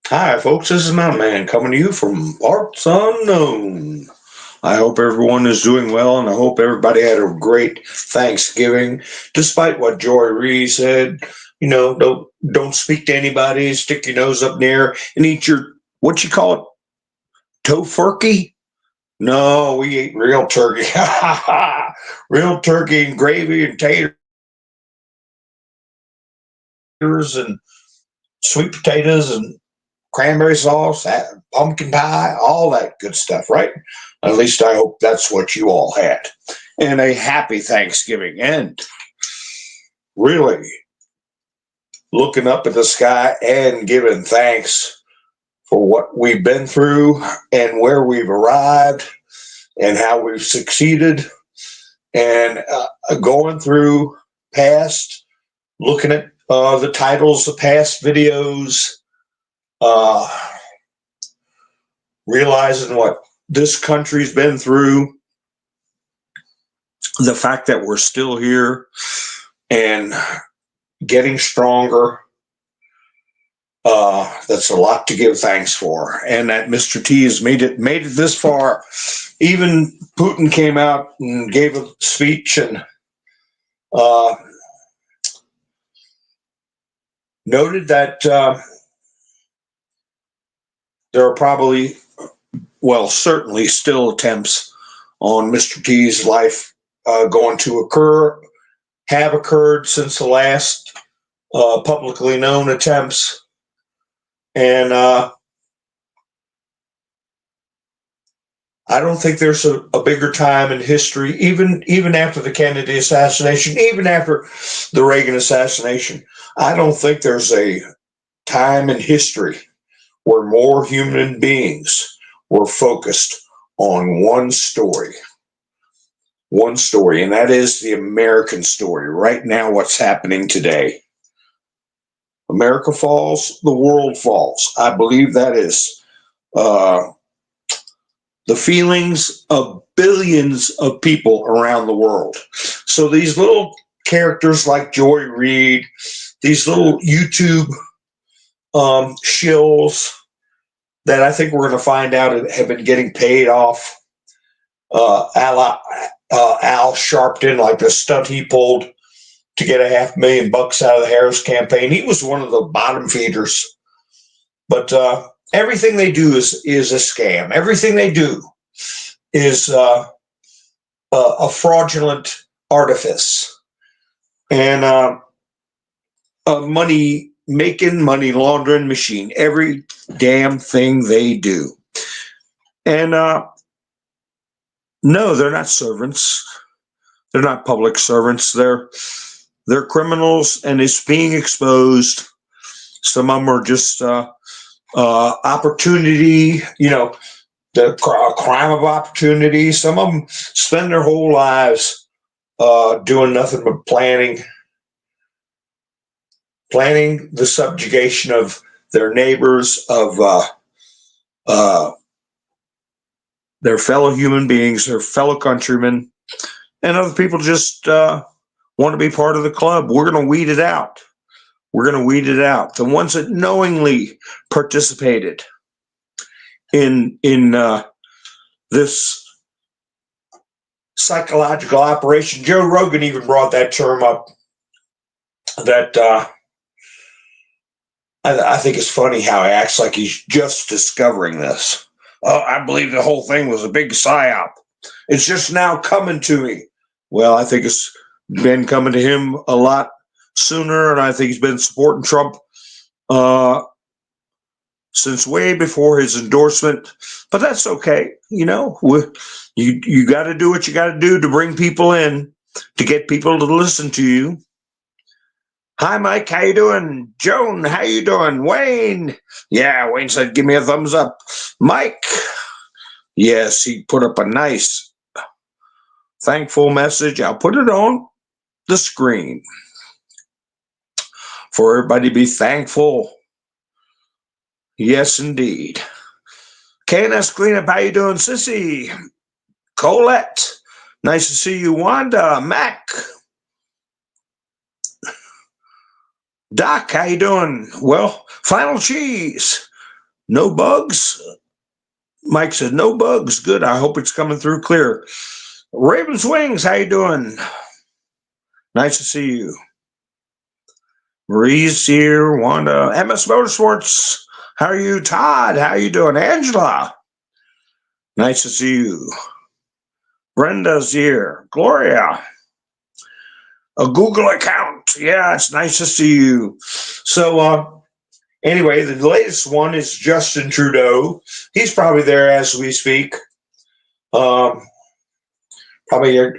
Hi, folks. This is Mountain Man coming to you from parts unknown. I hope everyone is doing well, and I hope everybody had a great Thanksgiving. Despite what Joy Reid said, don't speak to anybody, stick your nose up near, and eat your what you call it, tofurkey. No, we ate real turkey, real turkey and gravy and taters and sweet potatoes and cranberry sauce, pumpkin pie, all that good stuff, right? At least I hope that's what you all had. And a happy Thanksgiving. And really looking up at the sky and giving thanks for what we've been through and where we've arrived and how we've succeeded and going through past, looking at the titles of past videos, uh, realizing what this country's been through, the fact that we're still here and getting stronger. That's a lot to give thanks for, and that Mr. T has made it this far. Even Putin came out and gave a speech and uh, noted that there are probably, well, certainly still attempts on Mr. T's life going to occur, have occurred since the last publicly known attempts. And I don't think there's a bigger time in history, even after the Kennedy assassination, even after the Reagan assassination. I don't think there's a time in history where more human beings were focused on one story, and that is the American story. Right now, what's happening today. America falls, the world falls. I believe that is uh, the feelings of billions of people around the world. So these little characters like Joy Reid, these little YouTube shills that I think we're going to find out have been getting paid off. Al Sharpton, like the stunt he pulled to get $500,000 out of the Harris campaign. He was one of the bottom feeders. But everything they do is a scam. Everything they do is a fraudulent artifice and a money making, money laundering machine. Every damn thing they do. And no, they're not servants. They're not public servants. They're criminals, and it's being exposed. Some of them are just opportunity, the crime of opportunity. Some of them spend their whole lives doing nothing but planning the subjugation of their neighbors, of their fellow human beings, their fellow countrymen, and other people just want to be part of the club. We're going to weed it out. We're going to weed it out. The ones that knowingly participated in this psychological operation. Joe Rogan even brought that term up. That I think it's funny how he acts like he's just discovering this. Oh, I believe the whole thing was a big psyop. It's just now coming to me. Well, I think it's been coming to him a lot sooner, and I think he's been supporting Trump since way before his endorsement. But that's okay. You got to do what you got to do to bring people in, to get people to listen to you. Hi, Mike. How you doing? Joan, how you doing? Wayne. Yeah, Wayne said, give me a thumbs up. Mike. Yes, he put up a nice, thankful message. I'll put it on the screen for everybody to be thankful. Yes, indeed. KNS Cleanup, how you doing? Sissy. Colette. Nice to see you. Wanda. Mac. Doc, how you doing? Well, Final Cheese. No bugs? Mike said, no bugs. Good. I hope it's coming through clear. Ravens Wings, how you doing? Nice to see you. Marie's here. Wanda. MS Motorsports, how are you? Todd, how you doing? Angela, nice to see you. Brenda's here. Gloria, a Google account. Yeah, it's nice to see you. So, anyway, the latest one is Justin Trudeau. He's probably there as we speak. Probably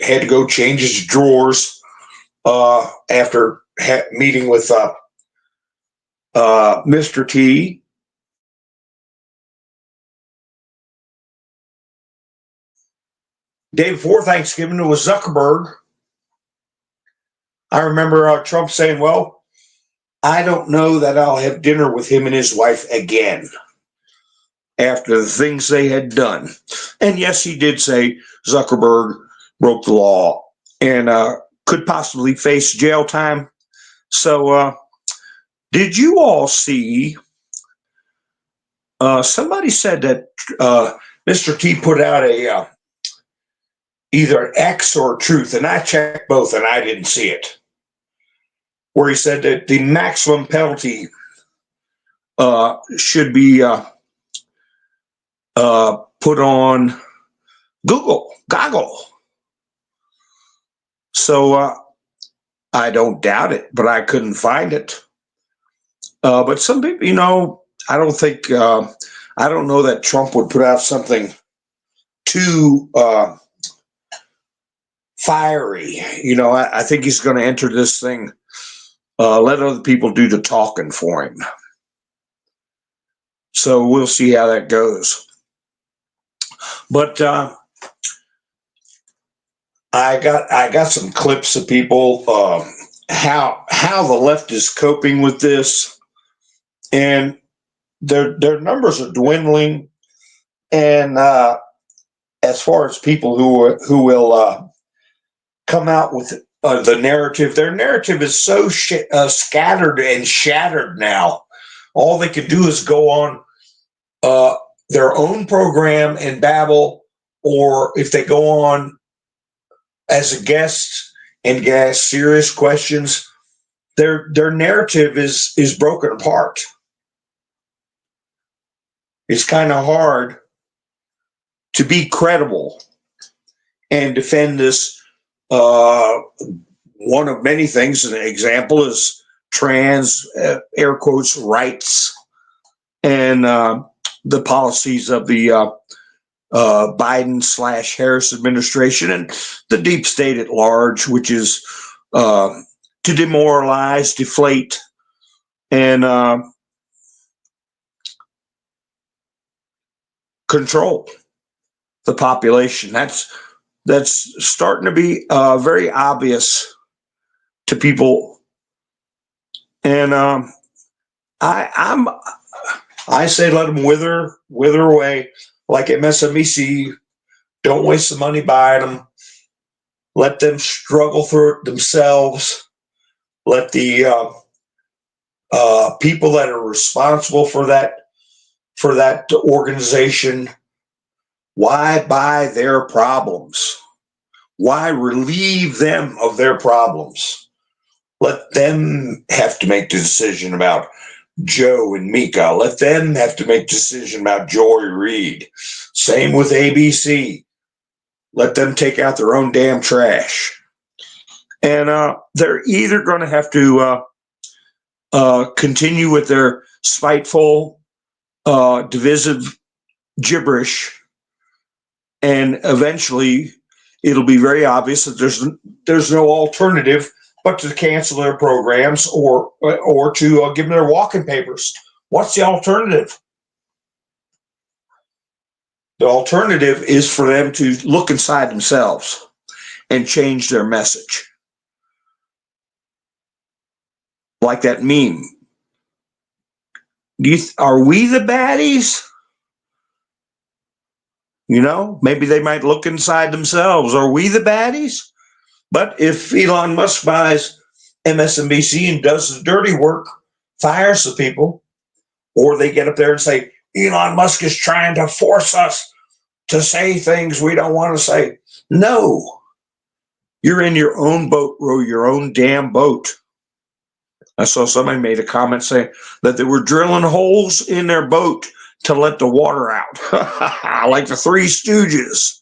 had to go change his drawers after meeting with Mr. T. Day before Thanksgiving, it was Zuckerberg. I remember Trump saying, well, I don't know that I'll have dinner with him and his wife again after the things they had done. And yes, he did say Zuckerberg broke the law and could possibly face jail time. So did you all see, somebody said that Mr. T put out a either X or Truth, and I checked both and I didn't see it, where he said that the maximum penalty should be put on Goggle. So I don't doubt it, but I couldn't find it. But some people, I don't think, I don't know that Trump would put out something too fiery. I think he's going to enter this thing, let other people do the talking for him. So we'll see how that goes. But I got some clips of people how the left is coping with this, and their numbers are dwindling. And as far as people who will come out with the narrative, their narrative is so scattered and shattered now. All they can do is go on their own program and babble, or if they go on as a guest and ask serious questions, their narrative is broken apart. It's kind of hard to be credible and defend this. One of many things, an example is trans, air quotes, rights, and the policies of the Biden/Harris administration and the deep state at large, which is to demoralize, deflate, and control the population. That's starting to be very obvious to people, and I say let them wither away like MSNBC. Don't waste the money buying them. Let them struggle through it themselves. Let the people that are responsible for that organization, why buy their problems? Why relieve them of their problems? Let them have to make the decision about Joe and Mika. Let them have to make a decision about Joy Reid. Same with ABC. Let them take out their own damn trash. And they're either going to have to continue with their spiteful, divisive gibberish, and eventually it'll be very obvious that there's no alternative but to cancel their programs or to give them their walking papers. What's the alternative? The alternative is for them to look inside themselves and change their message. Like that meme. Are we the baddies? Maybe they might look inside themselves. Are we the baddies? But if Elon Musk buys MSNBC and does the dirty work, fires the people, or they get up there and say, Elon Musk is trying to force us to say things we don't want to say. No, you're in your own boat, row your own damn boat. I saw somebody made a comment saying that they were drilling holes in their boat to let the water out, like the Three Stooges.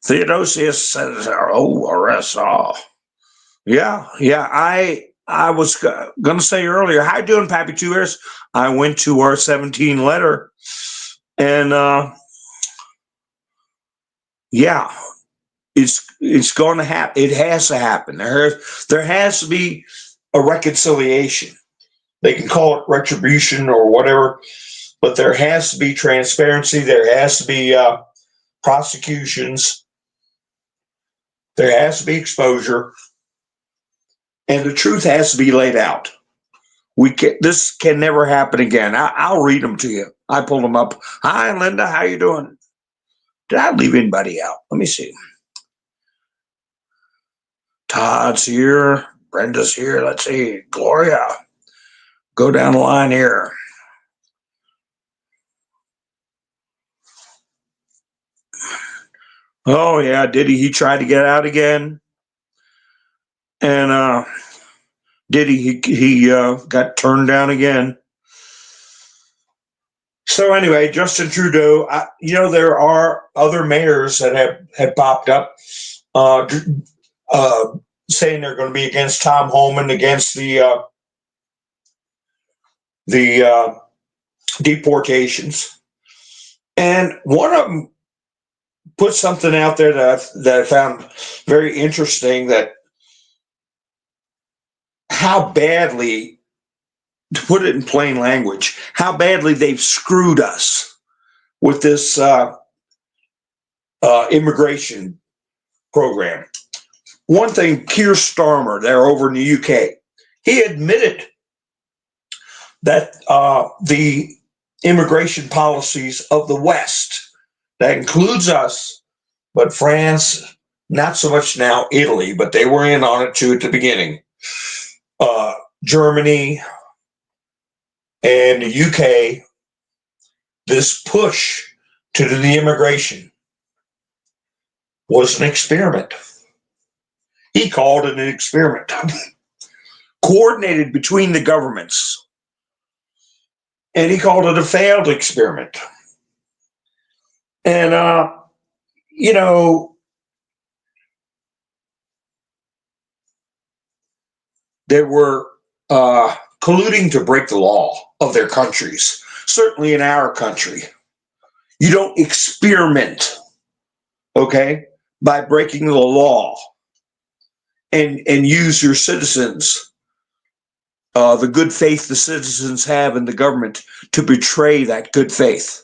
Theodosius says, "Oh, arrest all." Yeah. I was going to say earlier, how you doing, Pappy Two Ears? I went to our 17 letter, and yeah, it's going to happen. It has to happen. There has to be a reconciliation. They can call it retribution or whatever, but there has to be transparency. There has to be prosecutions. There has to be exposure, and the truth has to be laid out. This can never happen again. I'll read them to you. I pulled them up. Hi, Linda. How you doing? Did I leave anybody out? Let me see. Todd's here. Brenda's here. Let's see. Gloria. Go down the line here. Oh, yeah. Diddy, he tried to get out again. And Diddy, he got turned down again. So anyway, Justin Trudeau, there are other mayors that have popped up saying they're going to be against Tom Homan, against the deportations. And one of them put something out there that I found very interesting, that how badly, to put it in plain language, how badly they've screwed us with this immigration program. One thing, Keir Starmer, there over in the UK, he admitted that the immigration policies of the West, that includes us, but France, not so much now, Italy, but they were in on it too at the beginning, Germany and the UK, this push to do the immigration was an experiment. He called it an experiment, coordinated between the governments. And he called it a failed experiment. And, they were colluding to break the law of their countries. Certainly in our country, you don't experiment, okay, by breaking the law and use your citizens, the good faith the citizens have in the government, to betray that good faith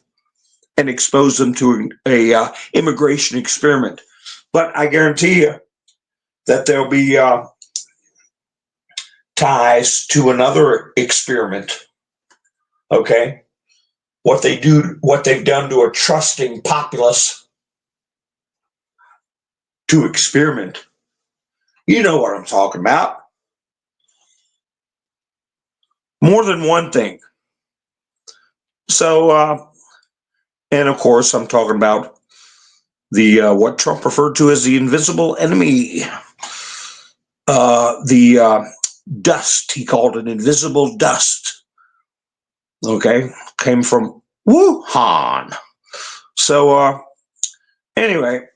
and expose them to a immigration experiment. But I guarantee you that there'll be ties to another experiment. Okay, what they've done to a trusting populace to experiment. You know what I'm talking about. More than one thing. So, and of course, I'm talking about the what Trump referred to as the invisible enemy. The dust, he called it invisible dust. Okay, came from Wuhan. So, anyway,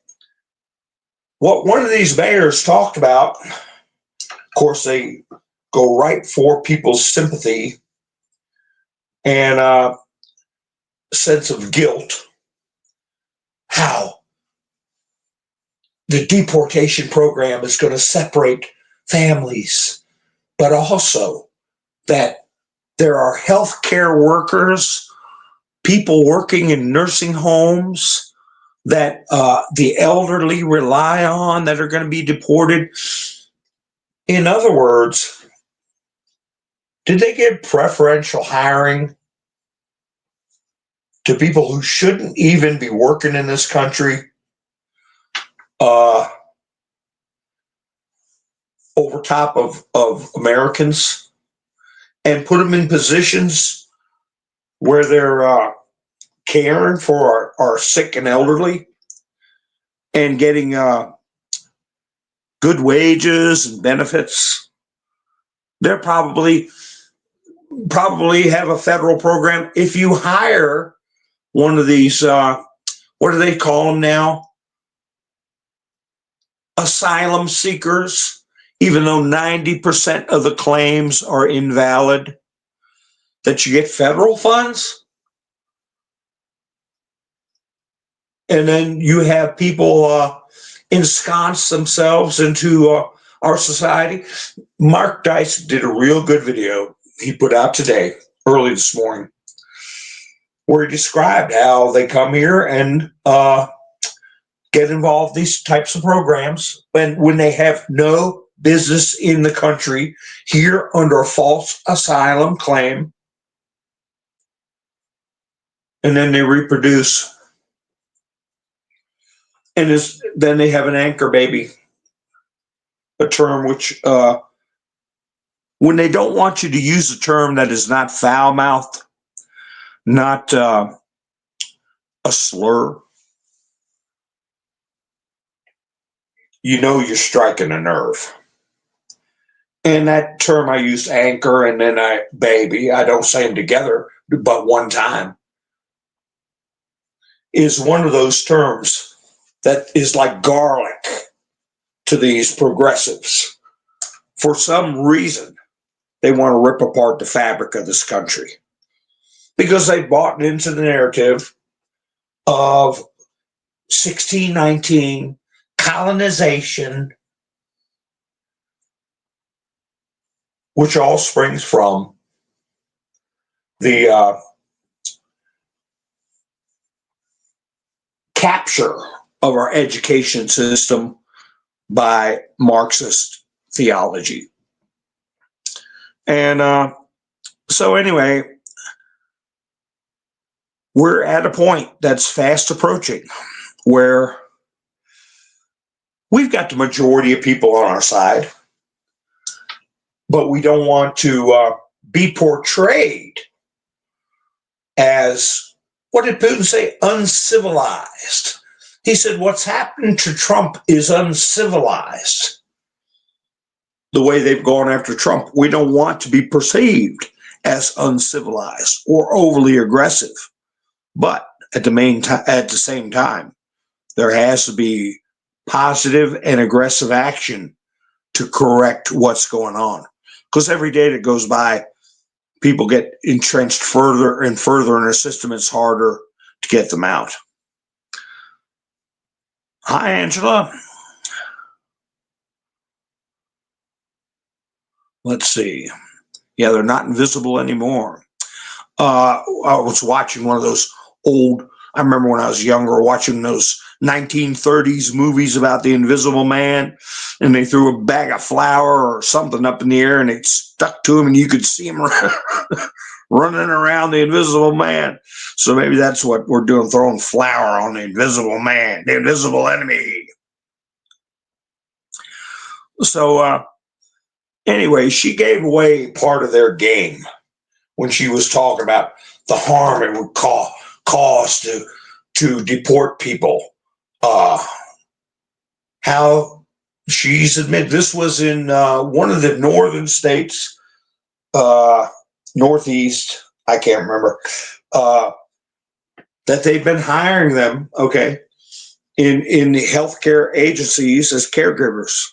what one of these mayors talked about, of course, they go right for people's sympathy and sense of guilt. How the deportation program is going to separate families, but also that there are healthcare workers, people working in nursing homes that the elderly rely on, that are going to be deported. In other words, did they give preferential hiring to people who shouldn't even be working in this country over top of Americans? and put them in positions where they're caring for our sick and elderly and getting good wages and benefits. They're probably have a federal program. If you hire one of these, what do they call them now? Asylum seekers, even though 90% of the claims are invalid, that you get federal funds. And then you have people ensconce themselves into our society. Mark Dice did a real good video he put out today, early this morning, where he described how they come here and get involved in these types of programs when they have no business in the country, here under a false asylum claim, and then they reproduce. And then they have an anchor baby, a term which, when they don't want you to use a term that is not foul-mouthed, not a slur, you know you're striking a nerve. And that term I used, anchor, and then baby, I don't say them together, but one time, is one of those terms that is like garlic to these progressives. For some reason, they want to rip apart the fabric of this country because they bought into the narrative of 1619 colonization, which all springs from the capture of our education system by Marxist theology. And so anyway, we're at a point that's fast approaching where we've got the majority of people on our side, but we don't want to be portrayed as, what did Putin say? Uncivilized. He said, what's happened to Trump is uncivilized. The way they've gone after Trump, we don't want to be perceived as uncivilized or overly aggressive. But at the same time, there has to be positive and aggressive action to correct what's going on. Because every day that goes by, people get entrenched further and further in our system. It's harder to get them out. Hi, Angela. Let's see. Yeah, they're not invisible anymore. I was watching one of those old, I remember when I was younger, watching those 1930s movies about the Invisible Man, and they threw a bag of flour or something up in the air and it stuck to him and you could see him running around the Invisible Man. So maybe that's what we're doing, throwing flour on the Invisible Man, the invisible enemy. So anyway, she gave away part of their game when she was talking about the harm it would cause to deport people. How she's admitted this was in one of the northern states, northeast, I can't remember, that they've been hiring them, okay, in the healthcare agencies as caregivers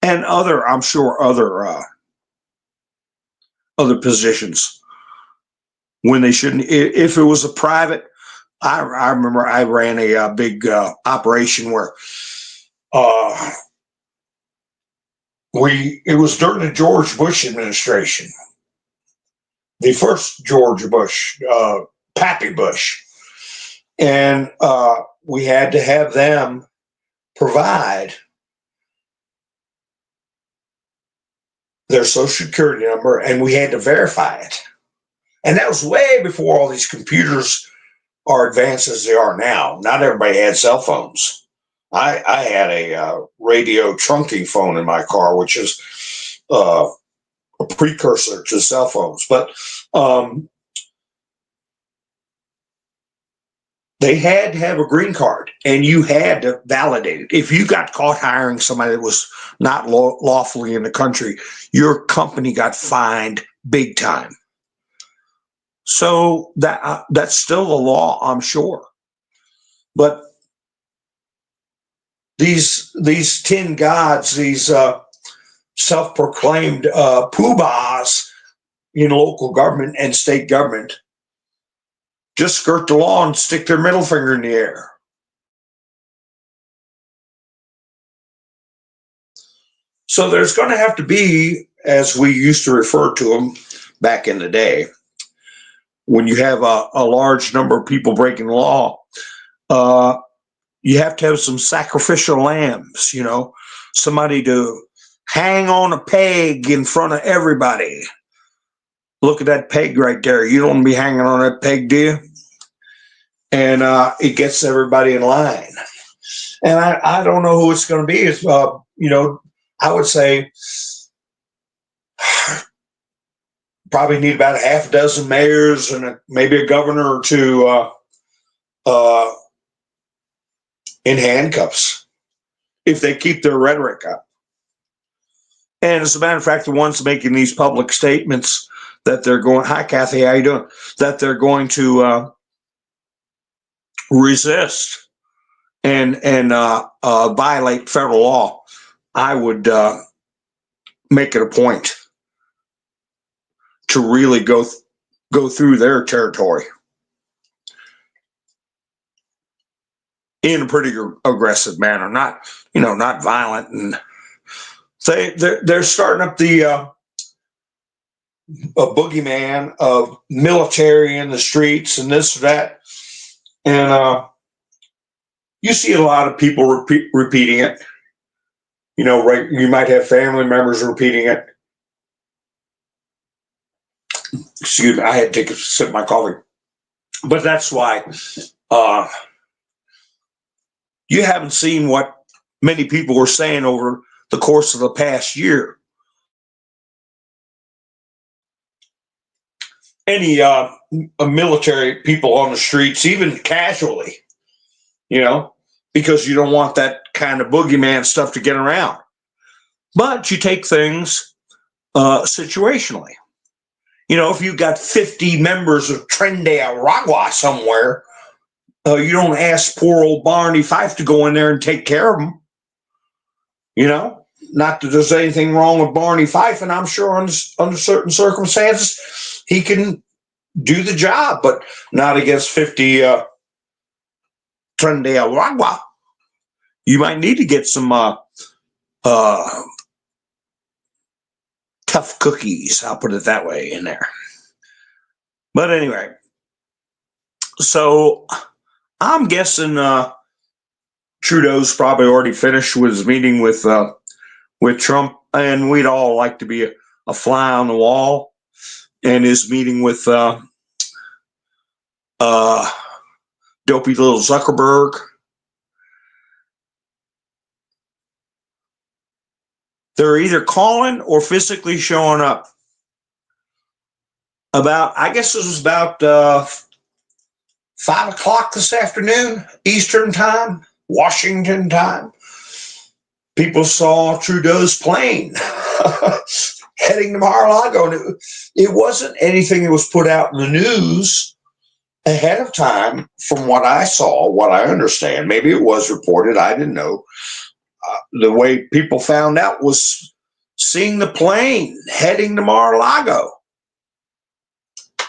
and other, I'm sure, other positions when they shouldn't. If it was a private, I remember I ran a big operation where it was during the George Bush administration, the first George Bush, Pappy Bush, and we had to have them provide their social security number, and we had to verify it. And that was way before all these computers are advanced as they are now. Not everybody had cell phones. I had a radio trunking phone in my car, which is a precursor to cell phones. But they had to have a green card, and you had to validate it. If you got caught hiring somebody that was not lawfully in the country, your company got fined big time. So that's still the law, I'm sure. But these 10 gods, these self-proclaimed poobahs in local government and state government, just skirt the law and stick their middle finger in the air. So there's going to have to be, as we used to refer to them back in the day, when you have a large number of people breaking the law, you have to have some sacrificial lambs, somebody to hang on a peg in front of everybody. Look at that peg right there. You don't want to be hanging on that peg, do you? And it gets everybody in line. And I don't know who it's going to be. It's, I would say probably need about a half a dozen mayors and maybe a governor or two in handcuffs if they keep their rhetoric up. And as a matter of fact, the ones making these public statements that they're going, hi, Kathy, how you doing? That they're going to resist and violate federal law, I would make it a point to really go through their territory in a pretty aggressive manner, not violent. And they're starting up a boogeyman of military in the streets and this or that, and you see a lot of people repeating it. Right? You might have family members repeating it. Excuse me, I had to take a sip of my coffee. But that's why you haven't seen what many people were saying over the course of the past year. Any military people on the streets, even casually, because you don't want that kind of boogeyman stuff to get around. But you take things situationally. If you've got 50 members of Trendearagua somewhere, you don't ask poor old Barney Fife to go in there and take care of them. Not that there's anything wrong with Barney Fife, and I'm sure under certain circumstances he can do the job, but not against 50 Trendearagua. You might need to get some tough cookies, I'll put it that way, in there. But anyway, so I'm guessing Trudeau's probably already finished with his meeting with Trump, and we'd all like to be a fly on the wall. And his meeting with dopey little Zuckerberg. They're either calling or physically showing up. I guess it was about 5 o'clock this afternoon, Eastern time, Washington time. People saw Trudeau's plane heading to Lago, and it wasn't anything that was put out in the news ahead of time. From what I saw, what I understand, maybe it was reported, I didn't know. The way people found out was seeing the plane heading to Lago.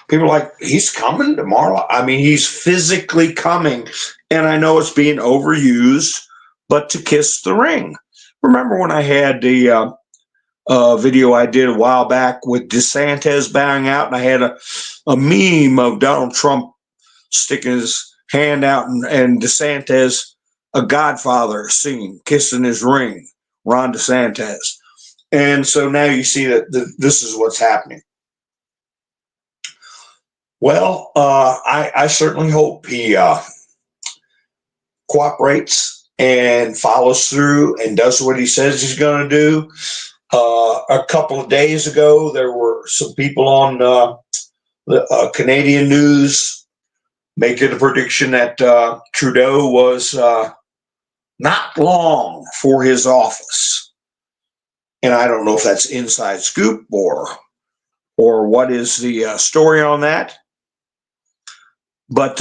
People are like, he's coming to Lago. I mean, he's physically coming. And I know it's being overused, but to kiss the ring. Remember when I had the video I did a while back with DeSantis bowing out, and I had a meme of Donald Trump sticking his hand out and DeSantis, a Godfather scene, kissing his ring, Ron DeSantis. And so now you see that this is what's happening. Well, I certainly hope he cooperates and follows through and does what he says he's going to do. A couple of days ago, there were some people on the Canadian news making a prediction that Trudeau was not long for his office. And I don't know if that's inside scoop or what is the story on that. But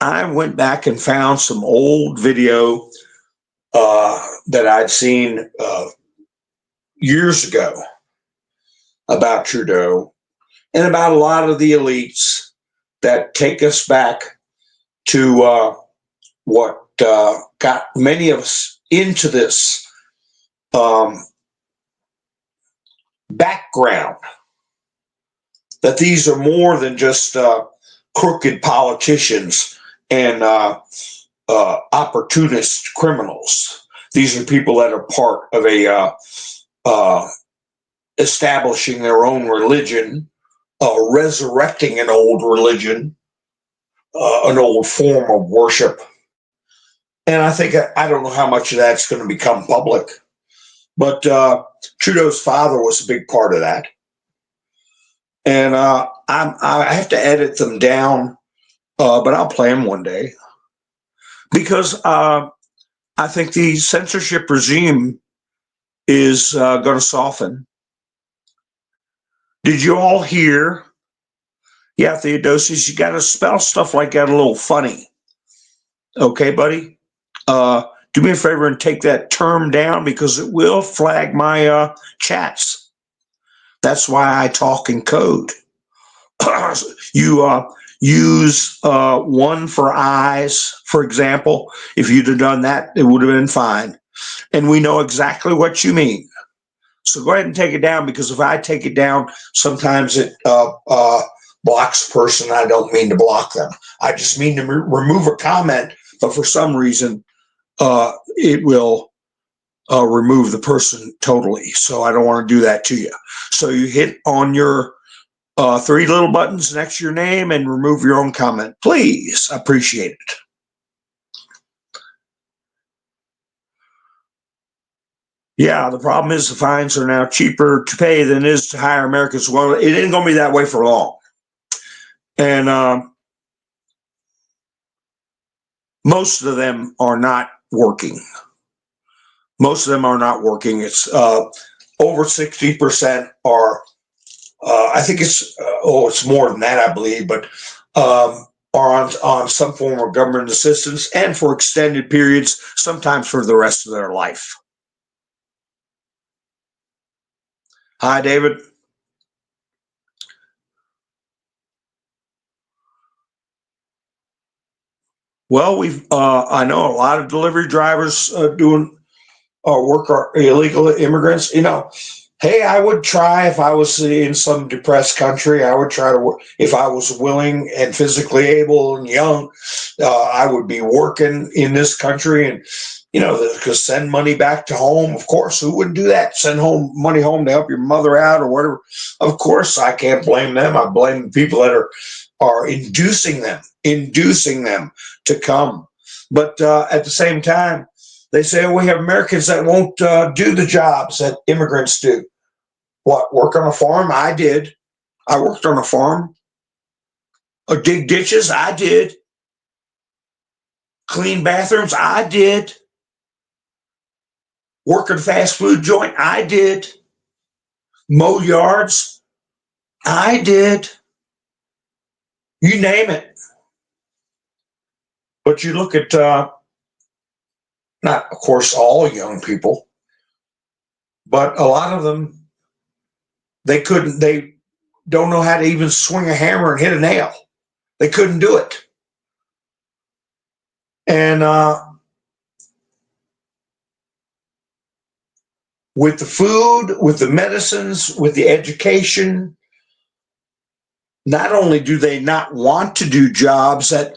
I went back and found some old video that I'd seen years ago about Trudeau and about a lot of the elites that take us back to what got many of us into this background, that these are more than just crooked politicians and opportunist criminals. These are people that are part of a establishing their own religion, resurrecting an old religion, an old form of worship. And I think, I don't know how much of that's going to become public, but Trudeau's father was a big part of that. And I have to edit them down, but I'll play them one day, because I think the censorship regime is going to soften. Did you all hear? Yeah, Theodosius, you got to spell stuff like that a little funny. Okay, buddy? Do me a favor and take that term down, because it will flag my chats. That's why I talk in code. You use one for eyes, for example. If you'd have done that, it would have been fine. And we know exactly what you mean. So go ahead and take it down, because if I take it down, sometimes it blocks a person. I don't mean to block them. I just mean to remove a comment, but for some reason, it will remove the person totally. So I don't want to do that to you. So you hit on your three little buttons next to your name and remove your own comment. Please, appreciate it. Yeah, the problem is the fines are now cheaper to pay than it is to hire Americans. Well, it ain't going to be that way for long. And most of them are not working. Most of them are not working. It's over 60% are, I think it's more than that, I believe, but are on some form of government assistance, and for extended periods, sometimes for the rest of their life. Hi, David. Well, I know a lot of delivery drivers doing work, are illegal immigrants. Hey, I would try, if I was in some depressed country, I would try to work. If I was willing and physically able and young, I would be working in this country, and because send money back to home. Of course, who wouldn't do that? Send money home to help your mother out or whatever. Of course, I can't blame them. I blame the people that are inducing them to come. But at the same time, they say, we have Americans that won't do the jobs that immigrants do. What, work on a farm? I did. I worked on a farm. Or dig ditches? I did. Clean bathrooms? I did. Work at a fast food joint? I did. Mow yards? I did. You name it. But you look at, not, of course, all young people, but a lot of them, they don't know how to even swing a hammer and hit a nail. They couldn't do it. And with the food, with the medicines, with the education, not only do they not want to do jobs that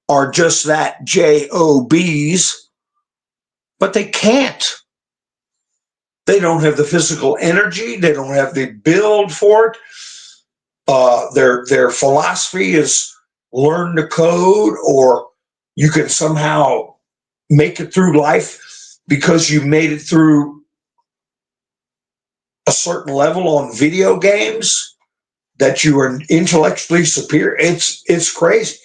are just that jobs, but they can't. They don't have the physical energy. They don't have the build for it. Their philosophy is learn to code, or you can somehow make it through life because you made it through a certain level on video games that you are intellectually superior. It's crazy.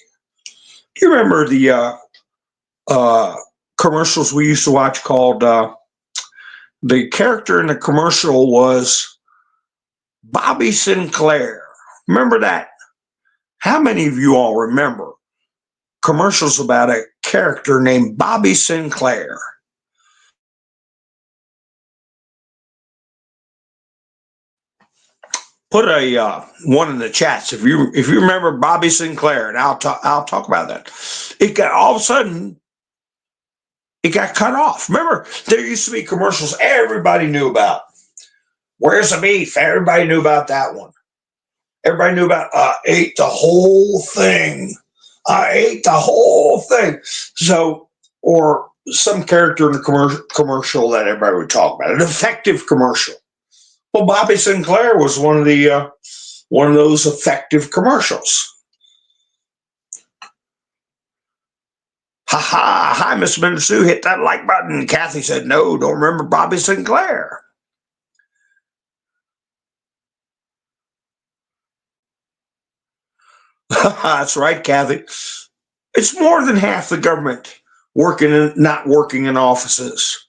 Do you remember the commercials we used to watch called the character in the commercial was Bobby Sinclair? Remember that? How many of you all remember commercials about a character named Bobby Sinclair? Put a one in the chats if you remember Bobby Sinclair, and I'll talk about that. It got all of a sudden it got cut off. Remember, there used to be commercials everybody knew about. Where's the beef? Everybody knew about that one. Everybody knew about ate the whole thing. I ate the whole thing. So, or some character in the commercial that everybody would talk about, an effective commercial. Well, Bobby Sinclair was one of those effective commercials. Ha ha! Hi, Miss Sue. Hit that like button. Kathy said, "No, don't remember Bobby Sinclair." That's right, Kathy. It's more than half the government not working in offices.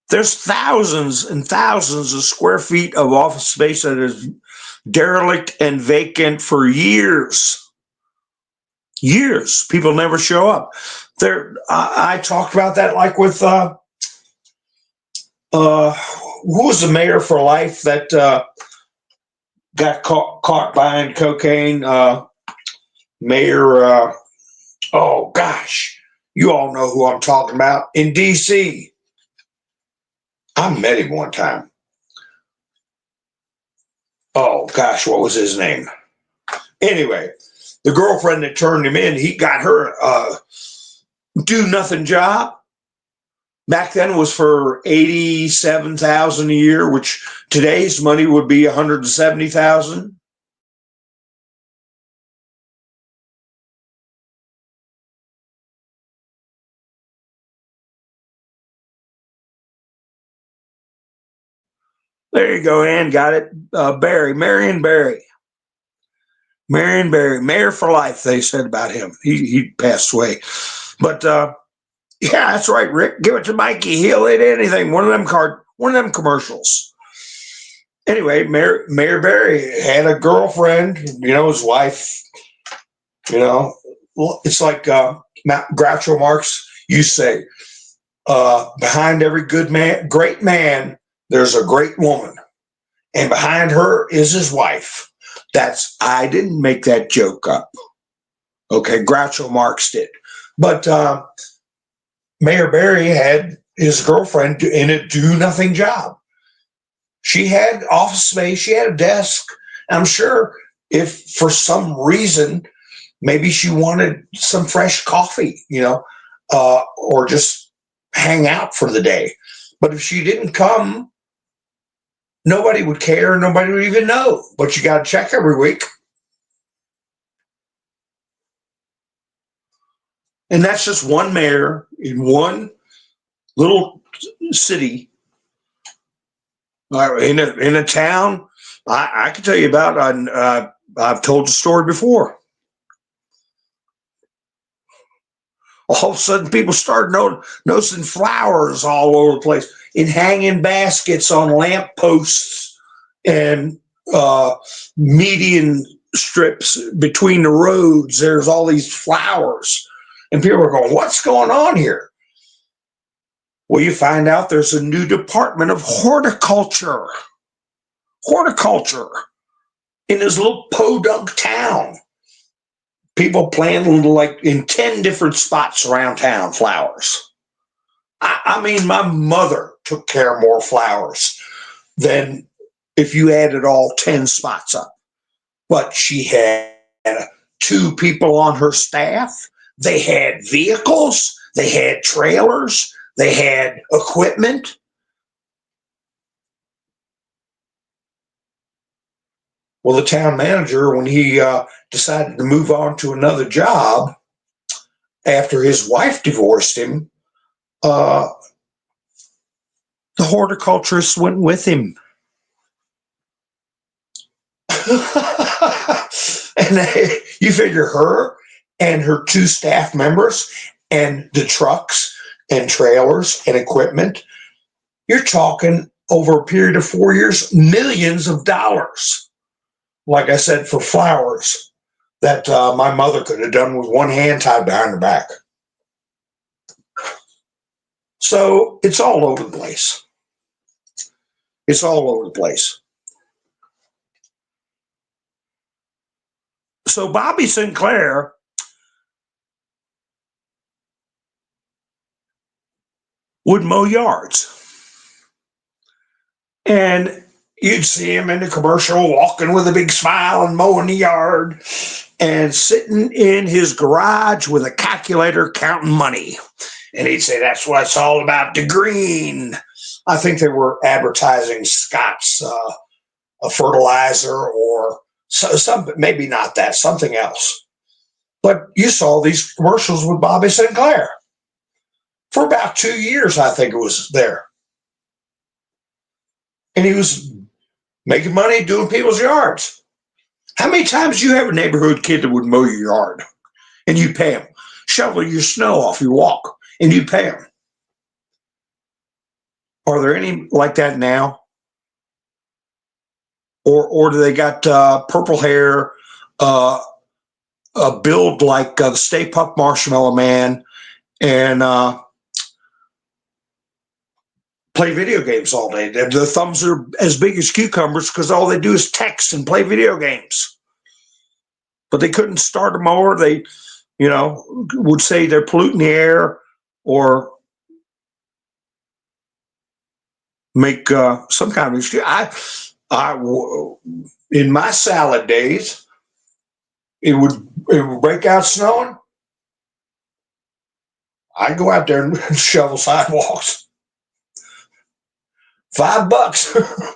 There's thousands and thousands of square feet of office space that is derelict and vacant for years. Years. People never show up. I talked about that like with who was the mayor for life that got caught buying cocaine? Mayor, oh gosh, you all know who I'm talking about, in D.C. I met him one time. Oh gosh, what was his name? Anyway, the girlfriend that turned him in, he got her do nothing job. Back then it was for $87,000 a year, which today's money would be $170,000. There you go, Ann. Got it. Marion Barry, mayor for life. They said about him. He passed away, but yeah, that's right, Rick. Give it to Mikey. He'll hit anything. One of them commercials. Anyway, Mayor Barry had a girlfriend. His wife. It's like Groucho Marx. You say, behind every great man, there's a great woman, and behind her is his wife. I didn't make that joke up. Okay, Groucho Marx did. But Mayor Barry had his girlfriend in a do-nothing job. She had office space, she had a desk. I'm sure if for some reason, maybe she wanted some fresh coffee, or just hang out for the day. But if she didn't come, nobody would care. Nobody would even know. But you got to check every week. And that's just one mayor in one little city, in a town. I can tell you about. I've told the story before. All of a sudden, people started noticing flowers all over the place, in hanging baskets on lamp posts and median strips between the roads. There's all these flowers, and people are going, "What's going on here?" Well, you find out there's a new department of horticulture. Horticulture in this little podunk town. People planting like in 10 different spots around town, flowers. I mean, my mother took care of more flowers than if you added all 10 spots up. But she had 2 people on her staff. They had vehicles. They had trailers. They had equipment. Well, the town manager, when he decided to move on to another job after his wife divorced him, the horticulturist went with him. And you figure her and her two staff members and the trucks and trailers and equipment, you're talking over a period of 4 years, millions of dollars. Like I said, for flowers that my mother could have done with one hand tied behind her back. So it's all over the place. It's all over the place. So Bobby Sinclair would mow yards. And you'd see him in the commercial walking with a big smile and mowing the yard and sitting in his garage with a calculator counting money. And he'd say, that's what it's all about, the green. I think they were advertising Scott's a fertilizer or some, maybe not that, something else. But you saw these commercials with Bobby Sinclair for about 2 years, I think it was there. And he was making money doing people's yards. How many times do you have a neighborhood kid that would mow your yard and you pay him, shovel your snow off your walk, and you pay him? Are there any like that now? Or do they got purple hair, a build like the Stay Puft Marshmallow Man, and play video games all day? Their thumbs are as big as cucumbers because all they do is text and play video games. But they couldn't start a mower. They, would say they're polluting the air or make some kind of excuse. In my salad days, it would break out snowing. I'd go out there and shovel sidewalks. $5.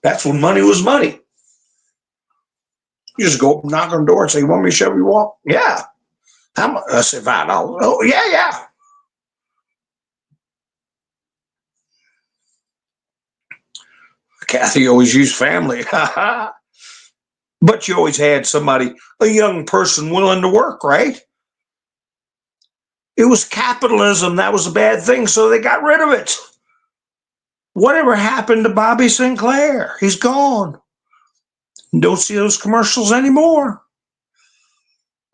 That's when money was money. You just go up and knock on the door and say, you want me to shovel your walk? Yeah. How much? I said, $5. Oh, yeah. Kathy always used family. But you always had somebody, a young person willing to work, right? It was capitalism. That was a bad thing, so they got rid of it. Whatever happened to Bobby Sinclair? He's gone. Don't see those commercials anymore.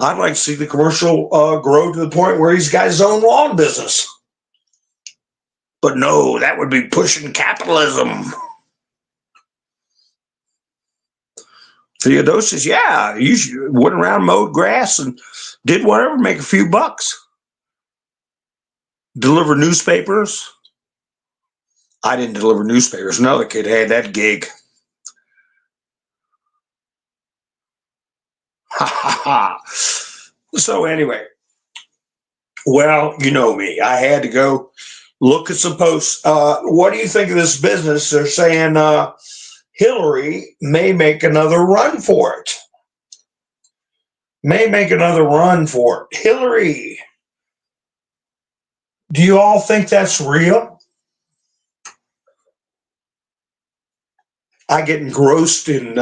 I'd like to see the commercial grow to the point where he's got his own lawn business. But no, that would be pushing capitalism. Theodosius, yeah, you went around, mowed grass, and did whatever, make a few bucks. Deliver newspapers. I didn't deliver newspapers. Another kid had that gig. So anyway, well, you know me. I had to go look at some posts. What do you think of this business? They're saying Hillary may make another run for it. Hillary, do you all think that's real? I get engrossed in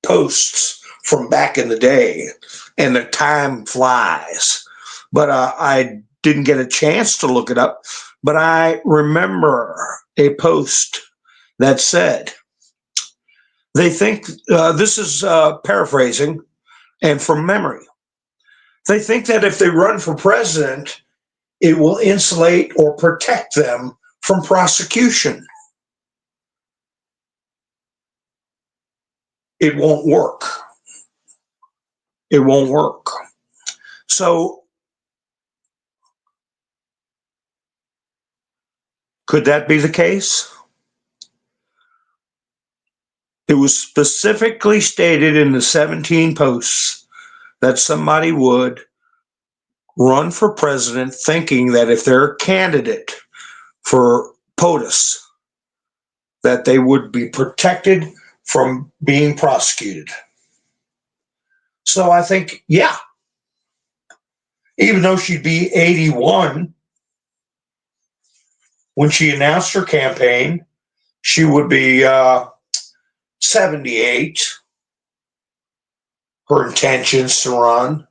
posts from back in the day, and the time flies. But I didn't get a chance to look it up. But I remember a post that said, they think, this is paraphrasing and from memory, they think that if they run for president, it will insulate or protect them from prosecution. It won't work. It won't work. So, could that be the case? It was specifically stated in the 17 posts that somebody would run for president thinking that if they're a candidate for POTUS, that they would be protected from being prosecuted. So I think, yeah, even though she'd be 81 when she announced her campaign, she would be 78, her intentions to run.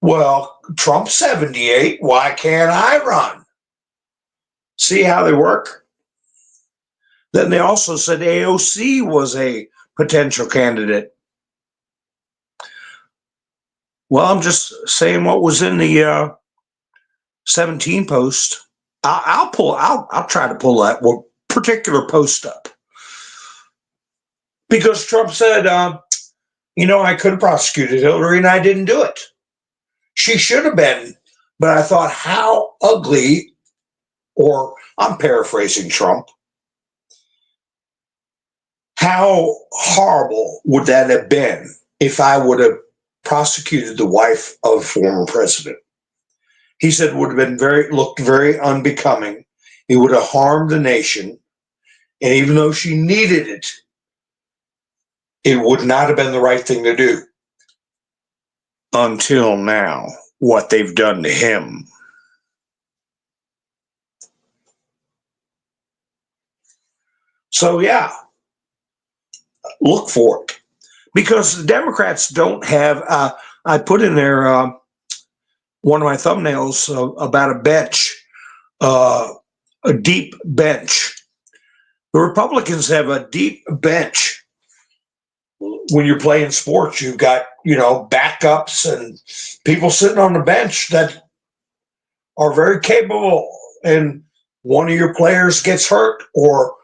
Well, Trump's 78. Why can't I run? See how they work? Then they also said AOC was a potential candidate. Well, I'm just saying what was in the 17 post. I'll try to pull that particular post up, because Trump said, I could have prosecuted Hillary and I didn't do it. She should have been, but I thought, how ugly, or I'm paraphrasing Trump, how horrible would that have been if I would have prosecuted the wife of a former president? He said it would have been looked very unbecoming. It would have harmed the nation. And even though she needed it, it would not have been the right thing to do. Until now, what they've done to him. So, yeah, look for it. Because the Democrats don't have, I put in there one of my thumbnails about a bench, a deep bench. The Republicans have a deep bench. When you're playing sports, you've got, backups and people sitting on the bench that are very capable, and one of your players gets hurt or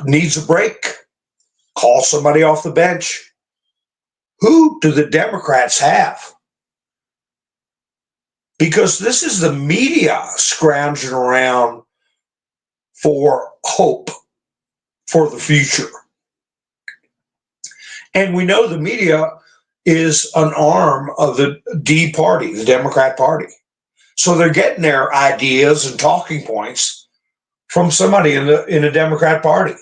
needs a break, call somebody off the bench. Who do the Democrats have? Because this is the media scrounging around for hope for the future. And we know the media is an arm of the D party, the Democrat Party. So they're getting their ideas and talking points from somebody in the Democrat Party.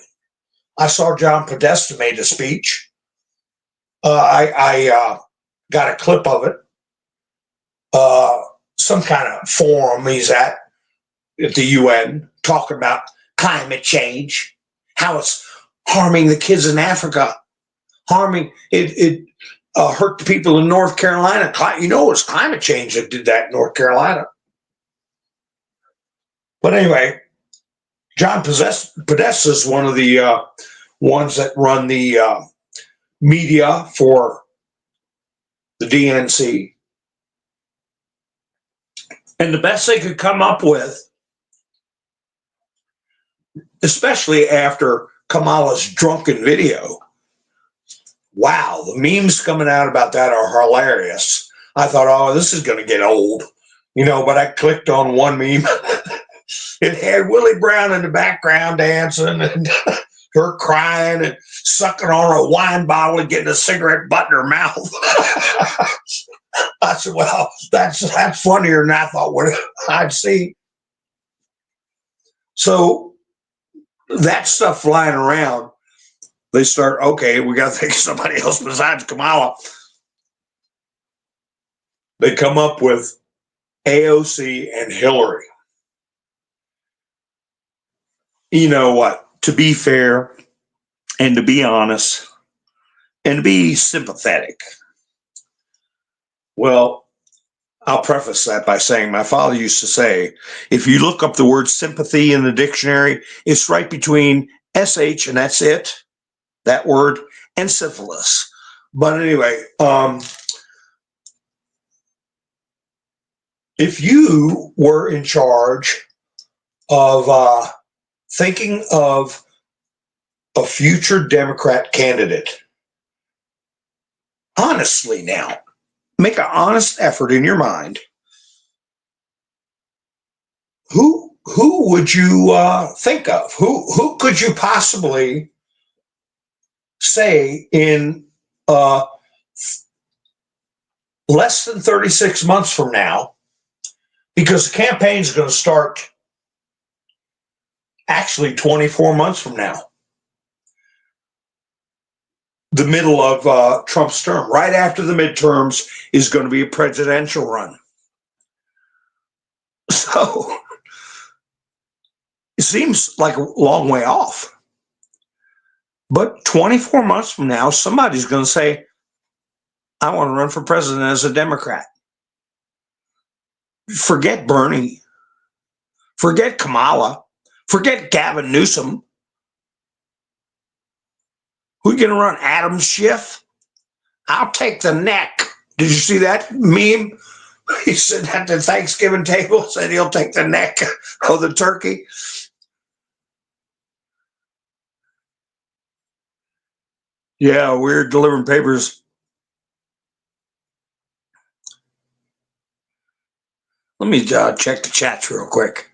I saw John Podesta made a speech. I got a clip of it. Some kind of forum he's at the UN, talking about climate change, how it's harming the kids in Africa, harming it hurt the people in North Carolina. It's climate change that did that in North Carolina. But anyway, John Podesta is one of the ones that run the media for the DNC. And the best they could come up with, especially after Kamala's drunken video, wow, the memes coming out about that are hilarious. I thought, this is going to get old, but I clicked on one meme. It had Willie Brown in the background dancing and her crying and sucking on a wine bottle and getting a cigarette butt in her mouth. I said, well, that's funnier than I thought I'd see. So that stuff flying around, they start, okay, we got to think of somebody else besides Kamala. They come up with AOC and Hillary. You know what? To be fair and to be honest and to be sympathetic, well, I'll preface that by saying my father used to say, if you look up the word sympathy in the dictionary, it's right between SH, and that's it, that word, and syphilis. But anyway, if you were in charge of thinking of a future Democrat candidate, honestly now, make an honest effort in your mind. Who would you think of? Who could you possibly say in less than 36 months from now? Because the campaign is going to start actually 24 months from now. The middle of Trump's term, right after the midterms, is going to be a presidential run. So it seems like a long way off. But 24 months from now, somebody's going to say, I want to run for president as a Democrat. Forget Bernie. Forget Kamala. Forget Gavin Newsom. Who's going to run? Adam Schiff? I'll take the neck. Did you see that meme? He said at the Thanksgiving table, said he'll take the neck of the turkey. Yeah, we're delivering papers. Let me check the chats real quick.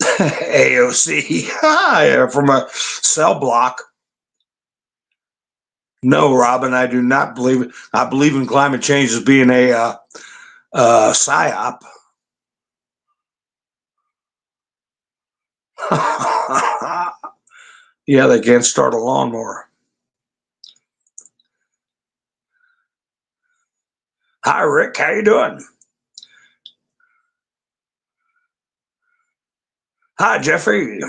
AOC yeah, from a cell block. No, Robin, I do not believe it. I believe in climate change as being a psyop. Yeah, they can't start a lawnmower. Hi, Rick. How you doing? Hi, Jeffrey.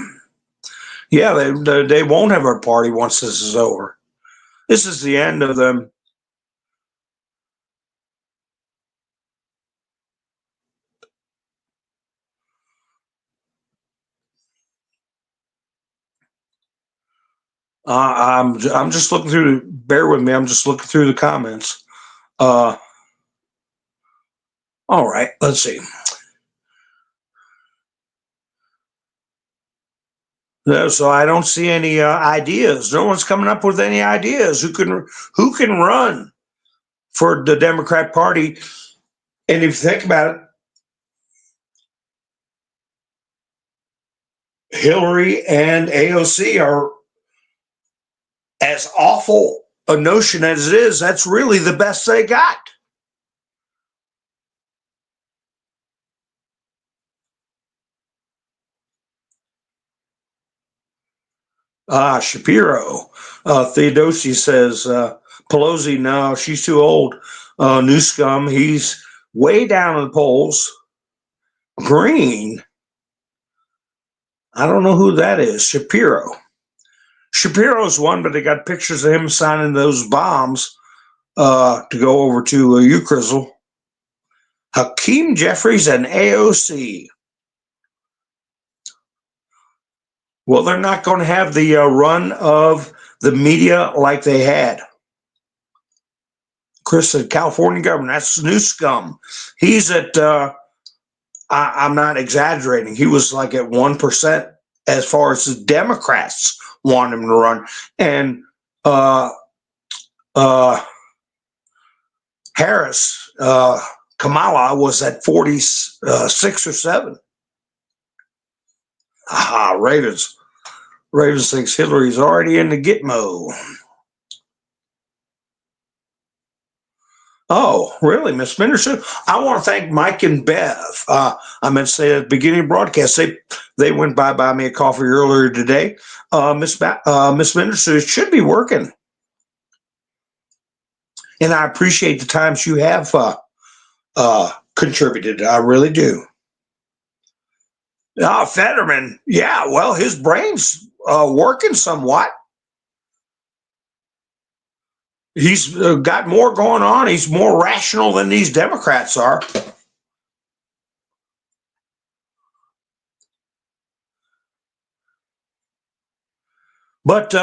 Yeah, they won't have a party once this is over. This is the end of them. I'm just looking through. Bear with me. I'm just looking through the comments. All right. Let's see. No, so I don't see any ideas. No one's coming up with any ideas. Who can run for the Democrat Party? And if you think about it, Hillary and AOC are as awful a notion as it is. That's really the best they got. Shapiro. Theodosi says, Pelosi, no, she's too old. Newscomb, he's way down in the polls. Green, I don't know who that is. Shapiro. Shapiro's one, but they got pictures of him signing those bombs to go over to Ukrizzle. Hakeem Jeffries and AOC. Well, they're not going to have the run of the media like they had. Chris said, California government, that's new scum. He's at, I'm not exaggerating, he was like at 1% as far as the Democrats want him to run. And Harris, Kamala was at 46 or 7. Ravens. Ravens thinks Hillary's already in the Gitmo. Oh, really, Miss Menderson? I want to thank Mike and Bev. I meant to say at the beginning of the broadcast, they went by buy me a coffee earlier today. Miss Menderson should be working. And I appreciate the times you have contributed. I really do. Fetterman, yeah, well, his brain's working somewhat. He's got more going on. He's more rational than these Democrats are. But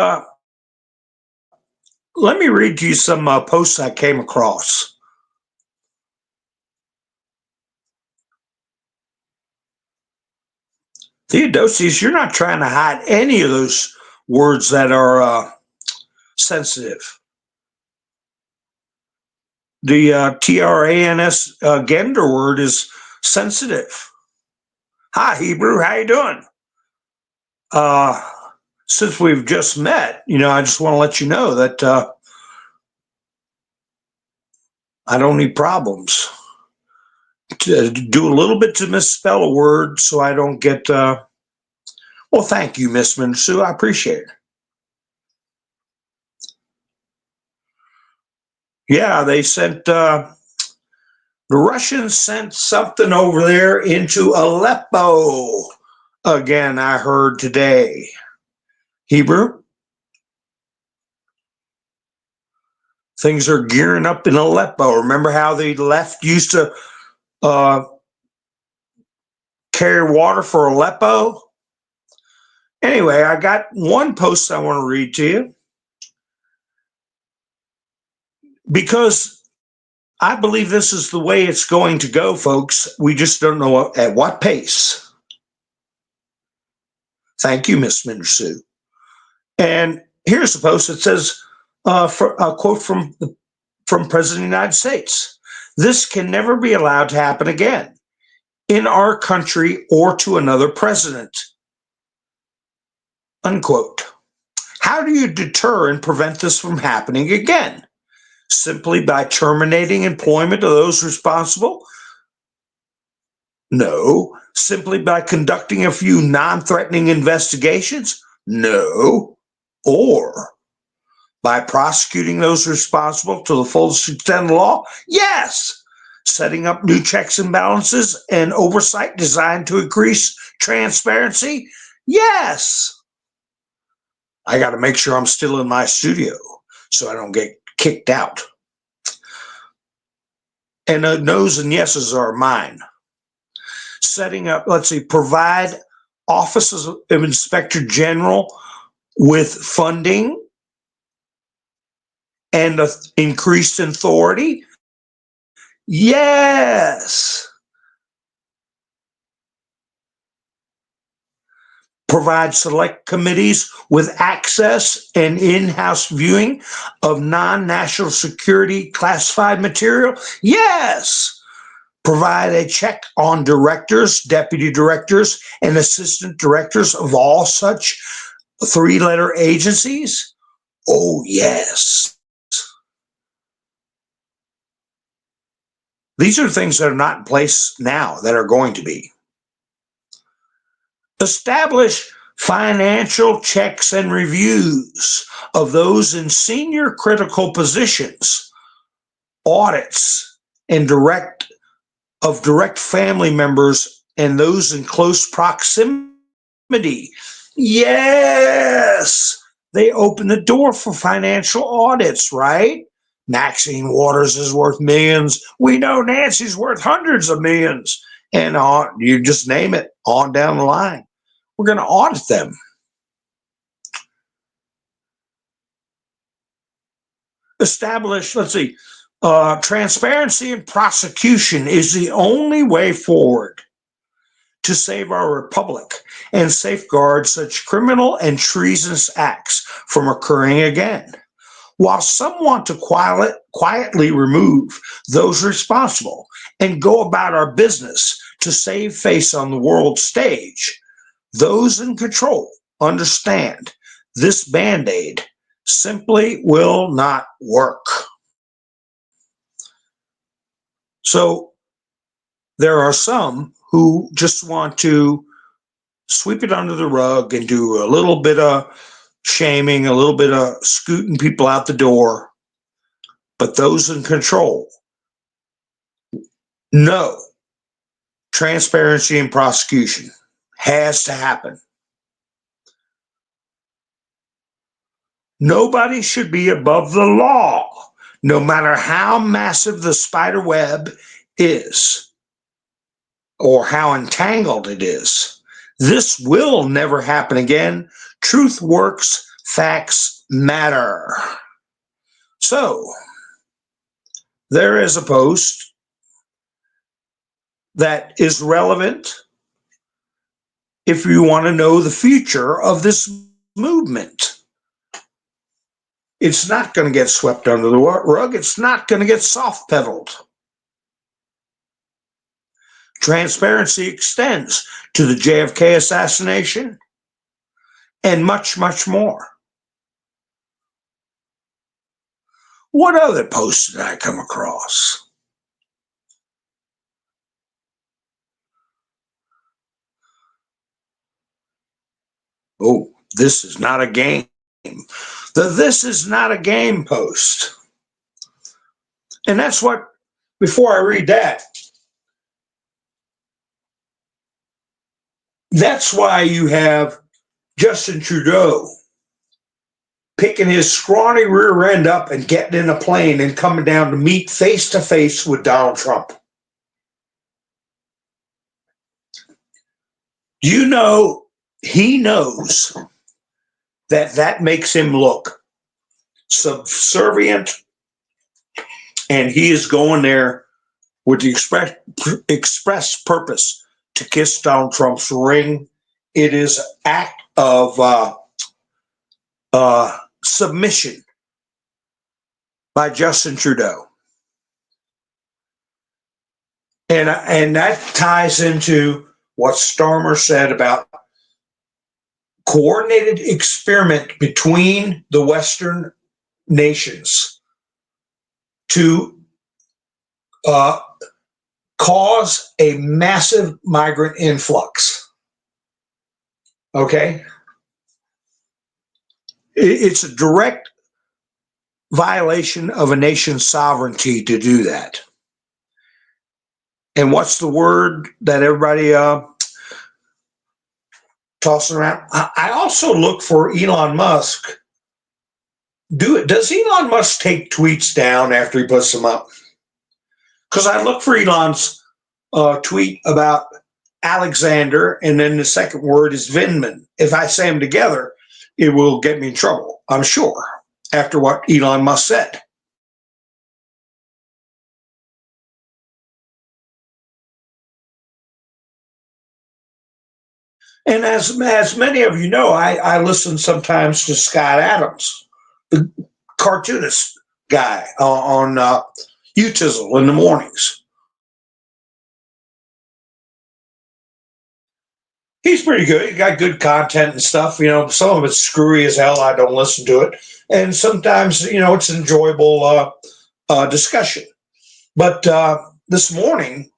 let me read you some posts I came across. Theodosius, you're not trying to hide any of those words that are sensitive. The trans gender word is sensitive. Hi, Hebrew. How you doing? Since we've just met, I just want to let you know that I don't need problems. To do a little bit to misspell a word so I don't get. Well, thank you, Miss Minsu. I appreciate it. Yeah, they sent. The Russians sent something over there into Aleppo. Again, I heard today. Hebrew. Things are gearing up in Aleppo. Remember how the left used to carry water for Aleppo? Anyway, I got one post I want to read to you because I believe this is the way it's going to go, folks. We just don't know at what pace. Thank you, Miss Mindersue. And here's the post. It says, for a quote from President of the United States. This can never be allowed to happen again in our country or to another president. Unquote. How do you deter and prevent this from happening again? Simply by terminating employment of those responsible? No. Simply by conducting a few non-threatening investigations? No. Or by prosecuting those responsible to the fullest extent of the law? Yes. Setting up new checks and balances and oversight designed to increase transparency? Yes. I got to make sure I'm still in my studio so I don't get kicked out. And no's and yeses are mine. Setting up, provide offices of Inspector General with funding and increased authority? Yes. Provide select committees with access and in-house viewing of non-national security classified material? Yes. Provide a check on directors, deputy directors, and assistant directors of all such three-letter agencies? Oh, yes. These are things that are not in place now that are going to be. Establish financial checks and reviews of those in senior critical positions, audits, and direct family members and those in close proximity. Yes, they open the door for financial audits, right? Maxine Waters is worth millions. We know Nancy's worth hundreds of millions. And you just name it on down the line. We're going to audit them. Establish, transparency and prosecution is the only way forward to save our republic and safeguard such criminal and treasonous acts from occurring again. While some want to quietly remove those responsible and go about our business to save face on the world stage, those in control understand this Band-Aid simply will not work. So there are some who just want to sweep it under the rug and do a little bit of shaming, a little bit of scooting people out the door. But those in control know transparency and prosecution has to happen. Nobody should be above the law, no matter how massive the spider web is or how entangled it is. This will never happen again. Truth works, facts matter. So, there is a post that is relevant if you want to know the future of this movement. It's not going to get swept under the rug. It's not going to get soft pedaled. Transparency extends to the JFK assassination and much, much more. What other posts did I come across? Oh, this is not a game. This is not a game post. And that's what, before I read that, that's why you have Justin Trudeau picking his scrawny rear end up and getting in a plane and coming down to meet face to face with Donald Trump. You know, he knows that that makes him look subservient, and he is going there with the express purpose to kiss Donald Trump's ring. It is an act of submission by Justin Trudeau. And that ties into what Starmer said about coordinated experiment between the Western nations to cause a massive migrant influx. Okay? It's a direct violation of a nation's sovereignty to do that. And what's the word that everybody tossing around? I also look for Elon Musk. Does Elon Musk take tweets down after he puts them up? Because I look for Elon's tweet about Alexander, and then the second word is Vindman. If I say them together, it will get me in trouble, I'm sure, after what Elon Musk said. And as many of you know, I listen sometimes to Scott Adams, the cartoonist guy on Utizzle in the mornings. He's pretty good. He got good content and stuff. You know, some of it's screwy as hell. I don't listen to it. And sometimes, you know, it's an enjoyable discussion. But this morning,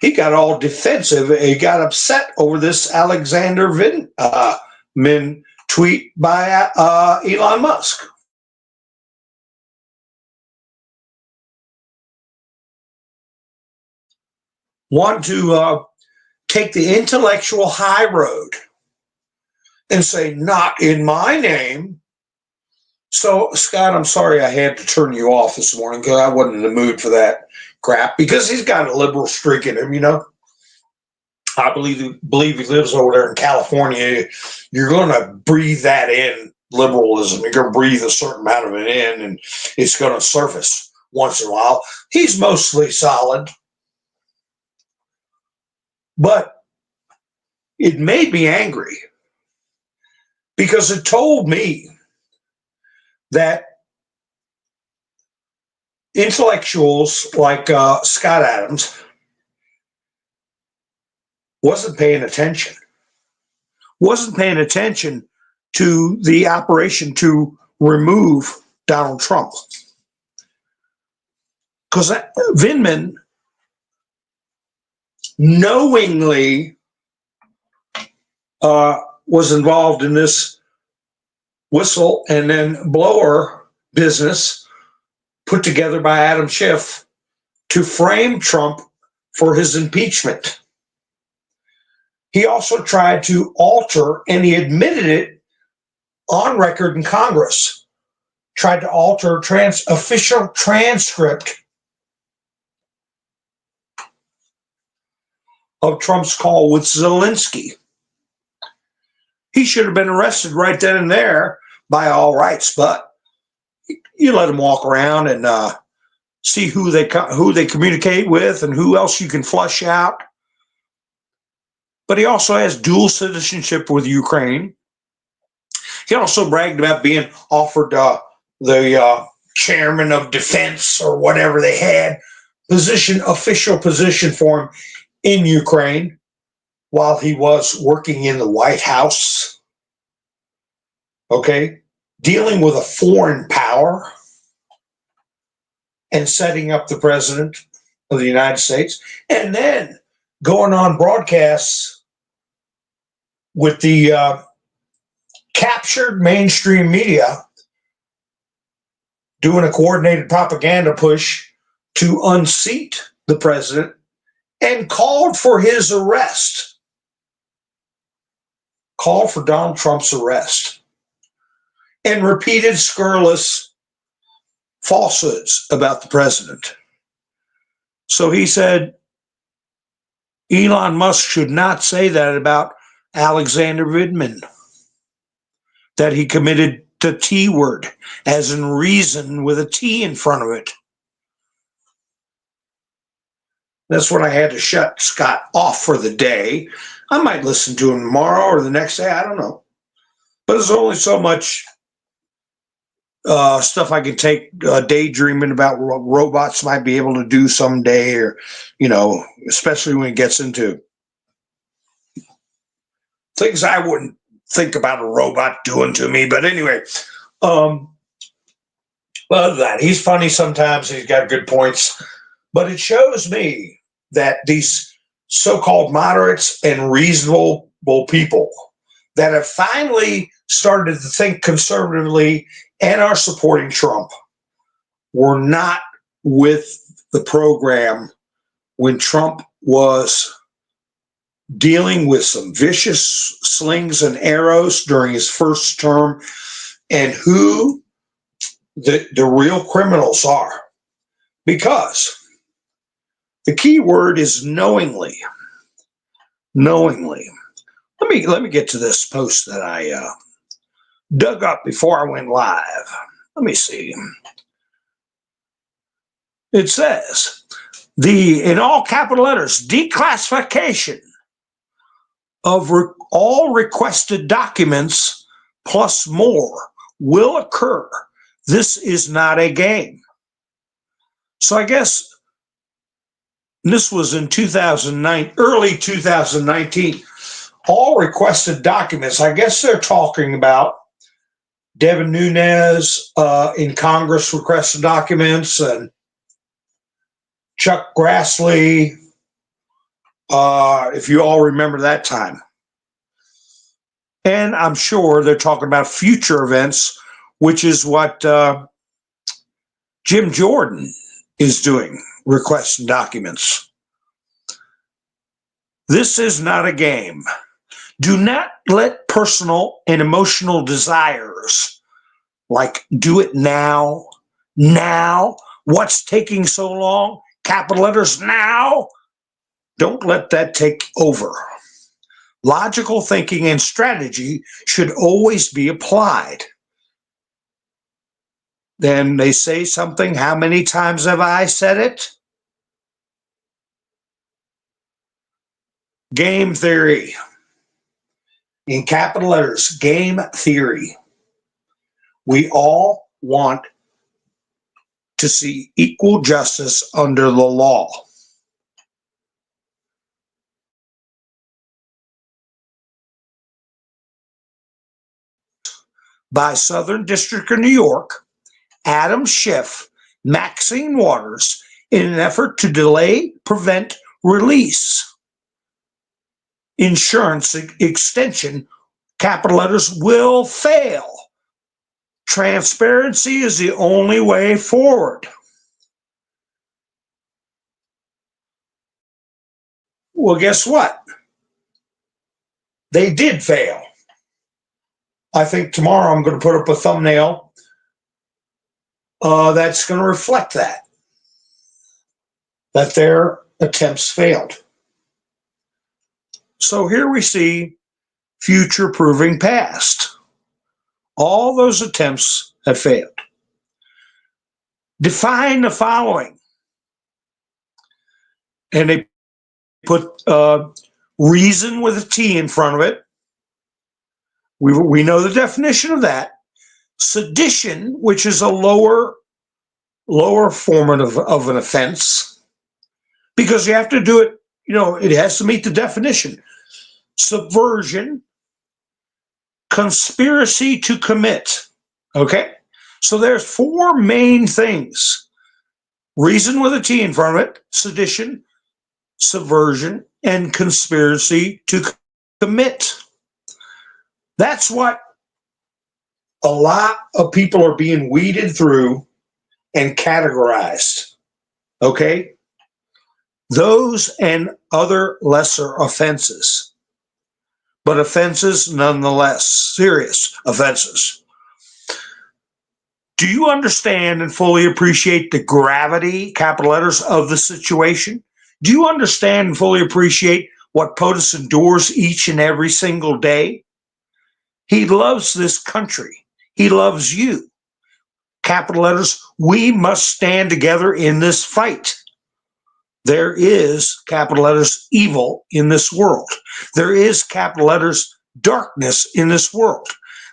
he got all defensive. He got upset over this Alexander Vindman tweet by Elon Musk. Want to take the intellectual high road and say, not in my name. So, Scott, I'm sorry I had to turn you off this morning because I wasn't in the mood for that crap, because he's got a liberal streak in him, you know. I believe he lives over there in California. You're going to breathe that in, liberalism. You're going to breathe a certain amount of it in, and it's going to surface once in a while. He's mostly solid. But it made me angry because it told me that intellectuals like Scott Adams wasn't paying attention to the operation to remove Donald Trump. Because Vindman knowingly was involved in this whistle and then blower business put together by Adam Schiff to frame Trump for his impeachment. He also tried to alter, and he admitted it on record in Congress, tried to alter official transcript of Trump's call with Zelensky. He should have been arrested right then and there by all rights, but you let him walk around and see who they communicate with and who else you can flush out. But he also has dual citizenship with Ukraine. He also bragged about being offered the chairman of defense or whatever they had official position for him in Ukraine while he was working in the White House. Okay, dealing with a foreign power and setting up the president of the United States, and then going on broadcasts with the captured mainstream media doing a coordinated propaganda push to unseat the president and called for his arrest, called for Donald Trump's arrest. and repeated scurrilous falsehoods about the president. So he said Elon Musk should not say that about Alexander Vidman, that he committed the T word, as in reason with a T in front of it. That's when I had to shut Scott off for the day. I might listen to him tomorrow or the next day. I don't know. But there's only so much stuff I can take daydreaming about what robots might be able to do someday, or, especially when it gets into things I wouldn't think about a robot doing to me. But anyway, other than that, he's funny sometimes. He's got good points. But it shows me that these so-called moderates and reasonable people that have finally started to think conservatively and are supporting Trump were not with the program when Trump was dealing with some vicious slings and arrows during his first term, and who the real criminals are. Because the key word is knowingly. Knowingly. Let me get to this post that I dug up before I went live. Let me see. It says, in all capital letters, declassification of all requested documents plus more will occur. This is not a game. So I guess this was in 2009, early 2019. All requested documents, I guess they're talking about Devin Nunes in Congress requested documents, and Chuck Grassley, if you all remember that time. And I'm sure they're talking about future events, which is what Jim Jordan is doing, requesting documents. This is not a game. Do not let personal and emotional desires, like do it now, what's taking so long, capital letters now, don't let that take over. Logical thinking and strategy should always be applied. Then they say something, how many times have I said it? Game theory. In capital letters, game theory. We all want to see equal justice under the law. By Southern District of New York, Adam Schiff, Maxine Waters, in an effort to delay, prevent, release. Insurance extension, capital letters, will fail. Transparency is the only way forward. Well, guess what? They did fail. I think tomorrow I'm going to put up a thumbnail that's going to reflect that their attempts failed. So here we see future proving past. All those attempts have failed. Define the following. And they put reason with a T in front of it. We know the definition of that. Sedition, which is a lower form of an offense, because you have to do it, it has to meet the definition. Subversion, conspiracy to commit. Okay? So there's four main things. Reason with a T in front of it, sedition, subversion, and conspiracy to commit. That's what a lot of people are being weeded through and categorized. Okay? Those and other lesser offenses, but offenses nonetheless, serious offenses. Do you understand and fully appreciate the gravity, capital letters, of the situation? Do you understand and fully appreciate what POTUS endures each and every single day? He loves this country. He loves you. Capital letters, we must stand together in this fight. There is, capital letters, evil in this world. There is, capital letters, darkness in this world.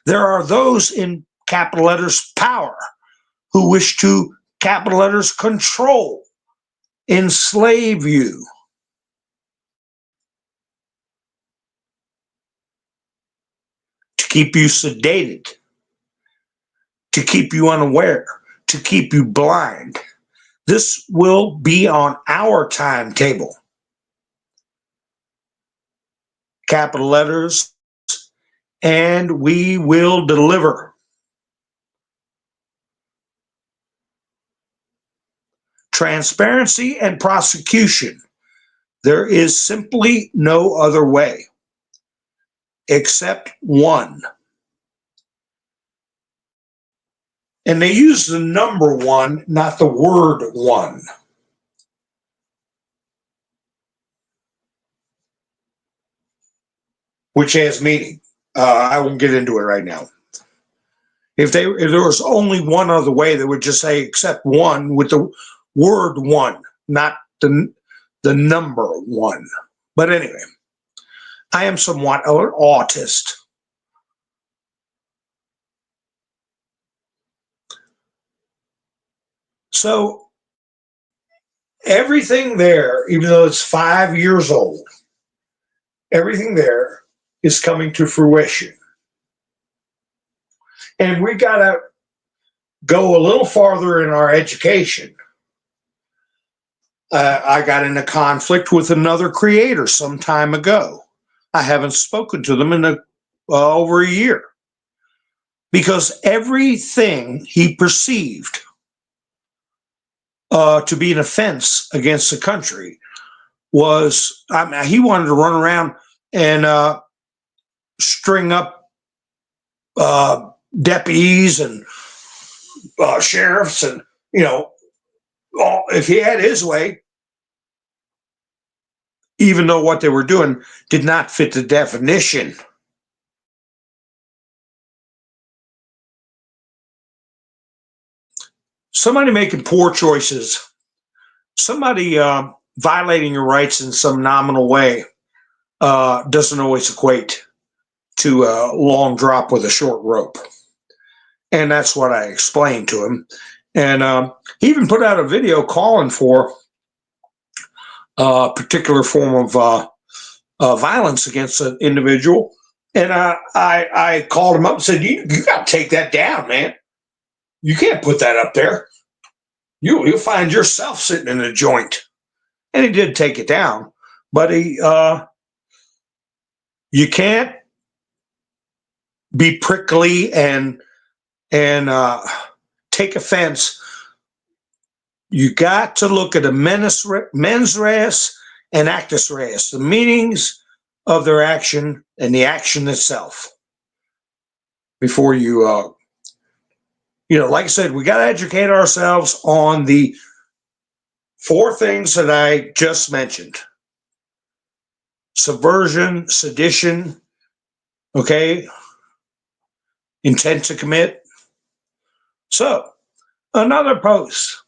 There are those in, capital letters, power who wish to, capital letters, control, enslave you. To keep you sedated, to keep you unaware, to keep you blind. This will be on our timetable. Capital letters, and we will deliver. Transparency and prosecution. There is simply no other way except one. And they use the number one, not the word one. Which has meaning. I won't get into it right now. If there was only one other way, they would just say except one with the word one, not the number one. But anyway, I am somewhat an autist. So everything there, even though it's 5 years old, everything there is coming to fruition. And we got to go a little farther in our education. I got in a conflict with another creator some time ago. I haven't spoken to them in over a year because everything he perceived to be an offense against the country was, he wanted to run around and string up deputies and sheriffs, and if he had his way, even though what they were doing did not fit the definition. Somebody making poor choices, somebody violating your rights in some nominal way doesn't always equate to a long drop with a short rope. And that's what I explained to him. And he even put out a video calling for a particular form of violence against an individual. And I called him up and said, you got to take that down, man. You can't put that up there. You'll find yourself sitting in a joint. And he did take it down. But you can't be prickly and take offense. You got to look at a mens res and actus reus, the meanings of their action and the action itself, before you, like I said, we got to educate ourselves on the 4 things that I just mentioned: subversion, sedition, okay, intent to commit. So, another post,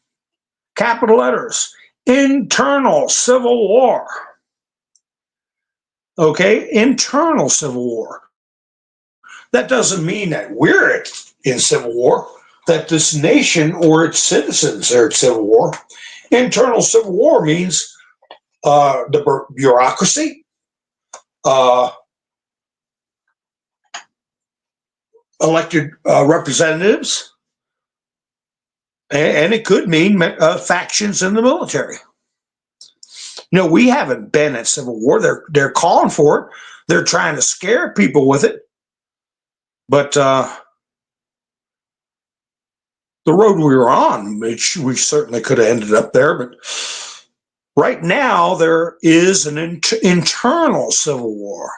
capital letters, internal civil war. Okay, internal civil war. That doesn't mean that we're in civil war, that this nation or its citizens are at civil war. Internal civil war means the bureaucracy, elected representatives, and it could mean factions in the military. We haven't been at civil war. They're calling for it. They're trying to scare people with it. But the road we were on, we certainly could have ended up there. But right now, there is an internal civil war.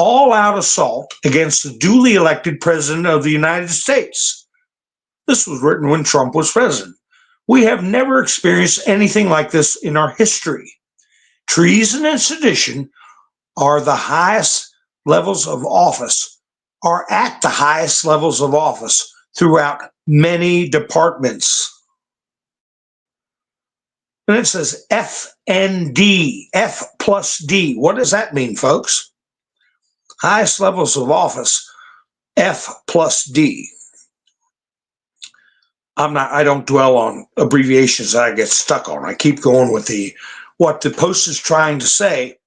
All-out assault against the duly elected president of the United States. This was written when Trump was president. We have never experienced anything like this in our history. Treason and sedition are the highest levels of office, are at the highest levels of office throughout many departments. And it says FND, F plus D. What does that mean, folks? Highest levels of office, F plus D. I don't dwell on abbreviations that I get stuck on. I keep going with what the Post is trying to say.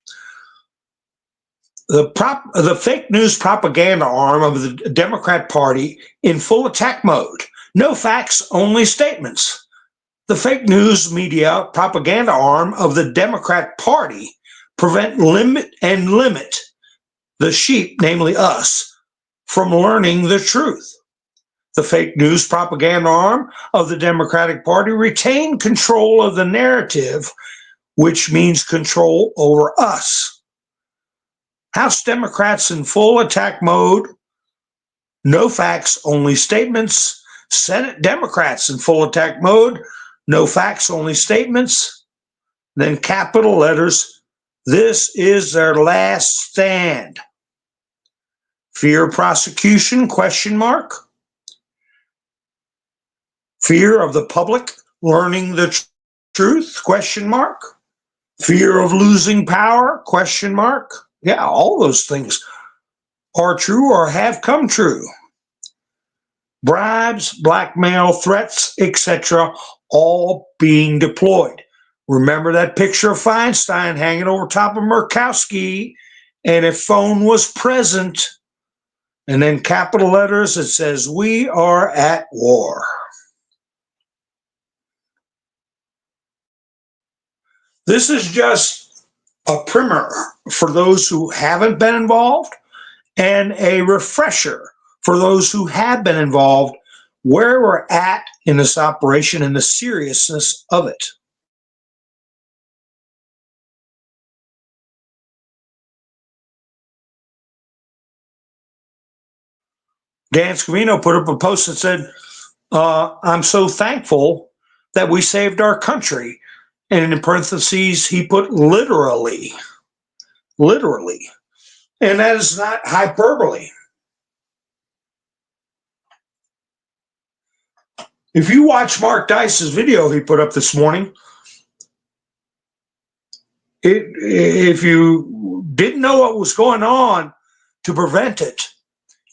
The fake news propaganda arm of the Democrat Party in full attack mode. No facts, only statements. The fake news media propaganda arm of the Democrat Party limit the sheep, namely us, from learning the truth. The fake news propaganda arm of the Democratic Party retain control of the narrative, which means control over us. House Democrats in full attack mode, no facts, only statements. Senate Democrats in full attack mode, no facts, only statements. Then capital letters, this is their last stand. Fear of prosecution, question mark. Fear of the public learning the truth, question mark. Fear of losing power, question mark. Yeah, all those things are true or have come true. Bribes, blackmail, threats, etc., all being deployed. Remember that picture of Feinstein hanging over top of Murkowski, and if phone was present, and then capital letters, it says, we are at war. This is just a primer for those who haven't been involved and a refresher for those who have been involved where we're at in this operation and the seriousness of it. Dan Scavino put up a post that said, I'm so thankful that we saved our country. And in parentheses, he put literally. And that is not hyperbole. If you watch Mark Dice's video he put up this morning, if you didn't know what was going on to prevent it,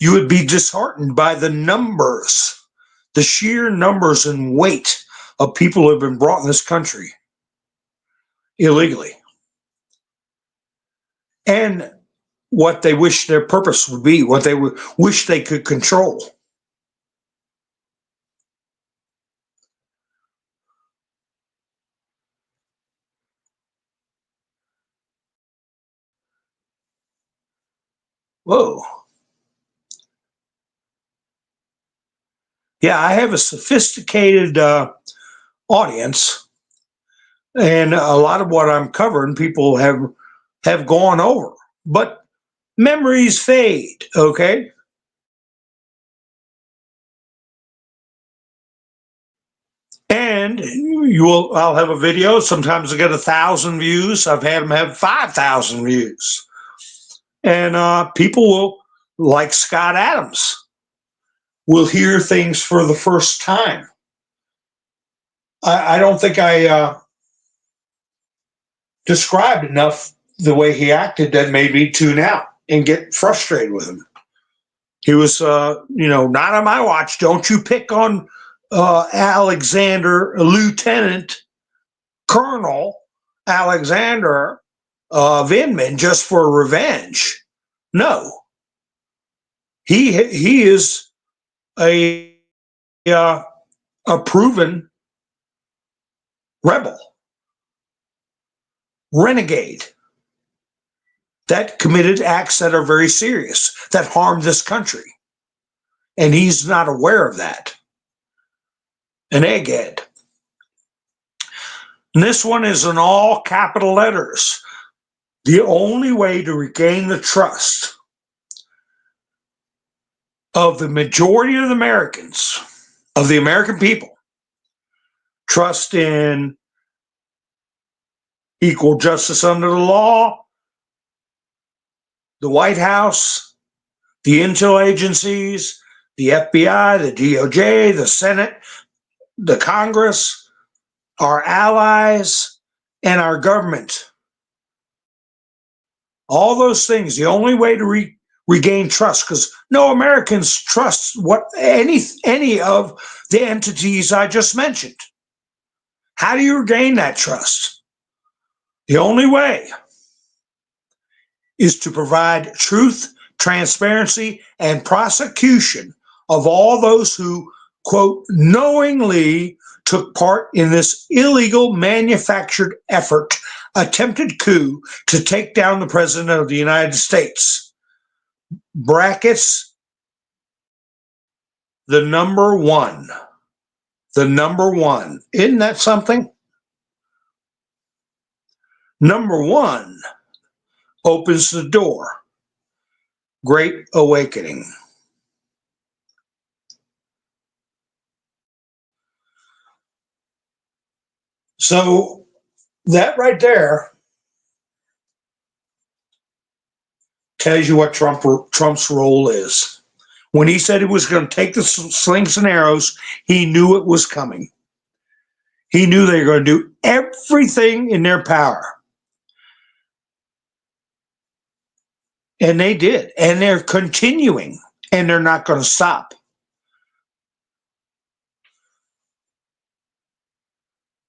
you would be disheartened by the numbers, the sheer numbers and weight of people who have been brought in this country illegally. And what they wish their purpose would be, what they wish they could control. Whoa. Yeah, I have a sophisticated audience, and a lot of what I'm covering, people have gone over. But memories fade, okay? And I'll have a video. Sometimes I get 1,000 views. I've had them have 5,000 views. And people will, like Scott Adams, will hear things for the first time. I don't think I described enough the way he acted that made me tune out and get frustrated with him. He was, not on my watch. Don't you pick on Alexander, Lieutenant Colonel Alexander Vindman just for revenge. No. He is a proven rebel, renegade that committed acts that are very serious, that harmed this country. And he's not aware of that. An egghead. And this one is in all capital letters. The only way to regain the trust of the majority of the Americans, of the American people trust in equal justice under the law, the White House, the intel agencies, the FBI, the DOJ, the Senate, the Congress, our allies, and our government. All those things, the only way to regain trust, because no Americans trust any of the entities I just mentioned. How do you regain that trust? The only way is to provide truth, transparency, and prosecution of all those who, quote, knowingly took part in this illegal manufactured effort, attempted coup to take down the President of the United States. Brackets, the number one. The number one. Isn't that something? Number one opens the door. Great awakening. So that right there tells you what Trump's role is. When he said he was going to take the slings and arrows, he knew it was coming. He knew they were going to do everything in their power. And they did. And they're continuing. And they're not going to stop.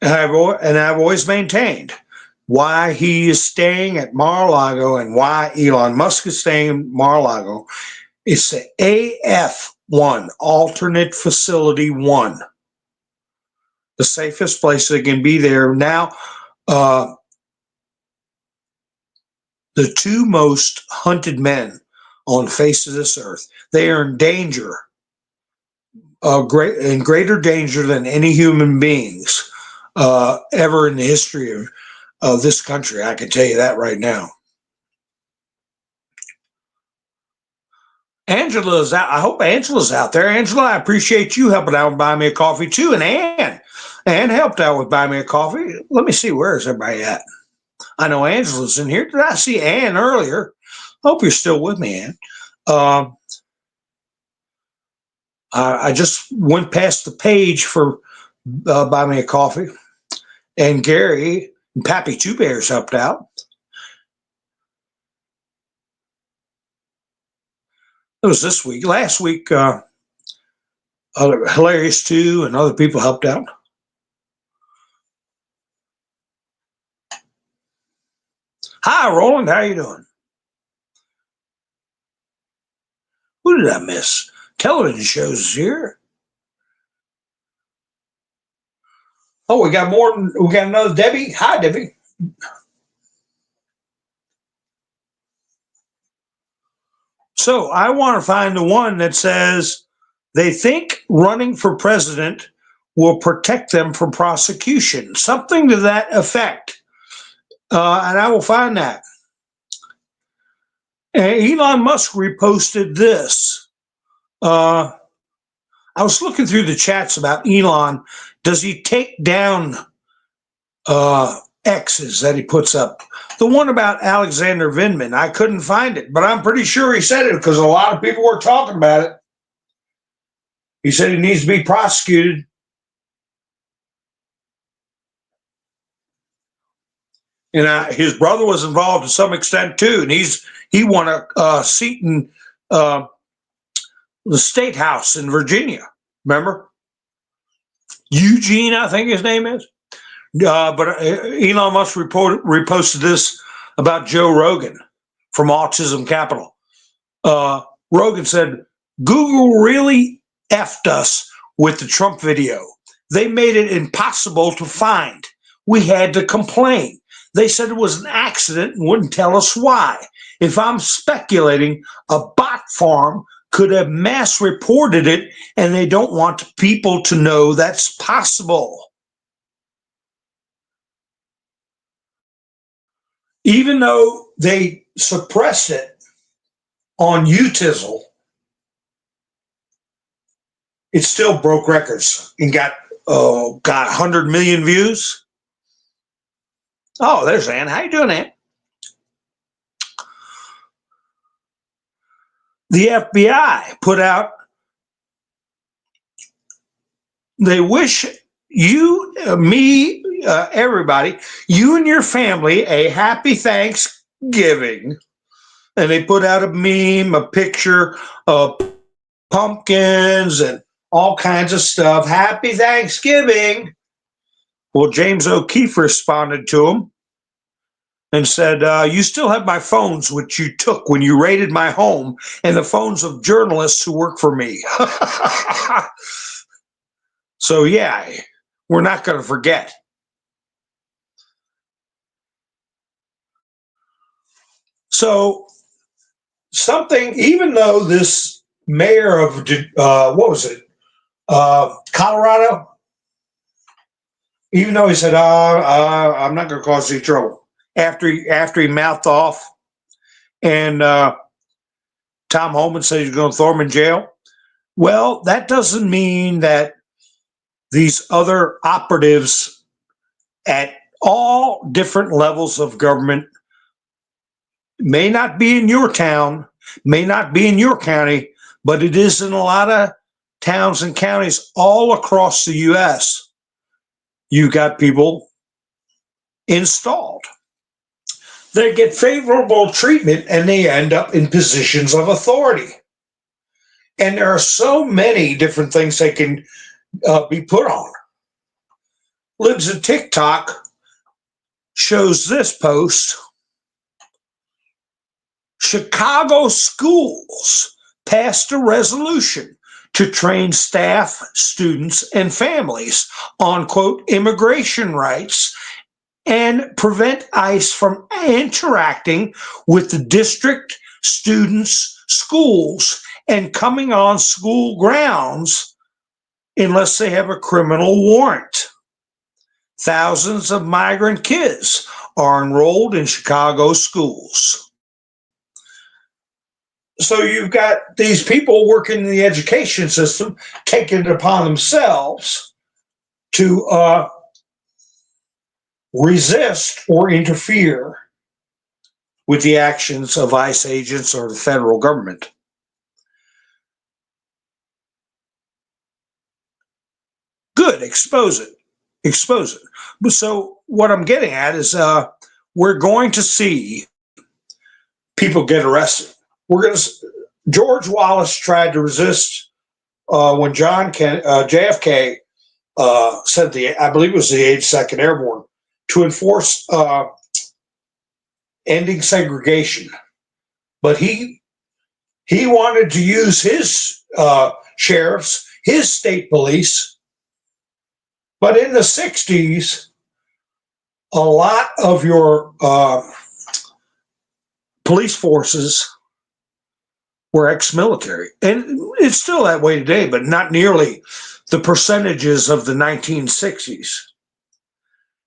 And I've always maintained why he is staying at Mar-a-Lago and why Elon Musk is staying in Mar-a-Lago. It's the AF1, Alternate Facility 1. The safest place they can be there. Now, the two most hunted men on the face of this earth, they are in danger, in greater danger than any human beings ever in the history of this country. I can tell you that right now. Angela's out. I hope Angela's out there. Angela, I appreciate you helping out with Buy Me a Coffee too. And Ann helped out with Buy Me a Coffee. Let me see, where is everybody at? I know Angela's in here. Did I see Ann earlier? Hope you're still with me, Ann. I just went past the page for Buy Me a Coffee. And Gary and Pappy Two Bears helped out. It was this week. Last week, Hilarious too, and other people helped out. Hi, Roland. How you doing? Who did I miss? Television shows is here. Oh, we got more. We got another Debbie. Hi, Debbie. So I want to find the one that says they think running for president will protect them from prosecution. Something to that effect. And I will find that. Elon Musk reposted this. I was looking through the chats about Elon. Does he take down X's that he puts up? The one about Alexander Vindman, I couldn't find it, but I'm pretty sure he said it because a lot of people were talking about it. He said he needs to be prosecuted. And his brother was involved to some extent too, and he won a seat in the state house in Virginia. Remember, Eugene, I think his name is. But Elon Musk reposted this about Joe Rogan from Autism Capital. Rogan said, Google really effed us with the Trump video. They made it impossible to find. We had to complain. They said it was an accident and wouldn't tell us why. If I'm speculating, a bot farm could have mass reported it, and they don't want people to know that's possible. Even though they suppressed it on Utizzle, it still broke records and got 100 million views. Oh, there's Ann. How you doing, Ann? The FBI put out, they wish you, me, everybody, you and your family, a happy Thanksgiving. And they put out a meme, a picture of pumpkins and all kinds of stuff. Happy Thanksgiving. Well, James O'Keefe responded to him and said, you still have my phones, which you took when you raided my home, and the phones of journalists who work for me. So, yeah, we're not going to forget. So, something, even though this mayor of, what was it, Colorado, even though he said, I'm not going to cause any trouble, after he mouthed off, and Tom Homan said he's going to throw him in jail. Well, that doesn't mean that these other operatives at all different levels of government, may not be in your town, may not be in your county, but it is in a lot of towns and counties all across the U.S. You got people installed. They get favorable treatment and they end up in positions of authority. And there are so many different things they can be put on. Libs of TikTok shows this post. Chicago schools passed a resolution to train staff, students, and families on, quote, immigration rights and prevent ICE from interacting with the district, students, schools, and coming on school grounds unless they have a criminal warrant. Thousands of migrant kids are enrolled in Chicago schools. So you've got these people working in the education system taking it upon themselves to resist or interfere with the actions of ICE agents or the federal government. Good, expose it. Expose it. So what I'm getting at is we're going to see people get arrested. George Wallace tried to resist when JFK sent I believe it was the 82nd Airborne to enforce ending segregation, but he wanted to use his sheriffs, his state police. But in the 60s, a lot of your police forces were ex-military. And it's still that way today, but not nearly the percentages of the 1960s.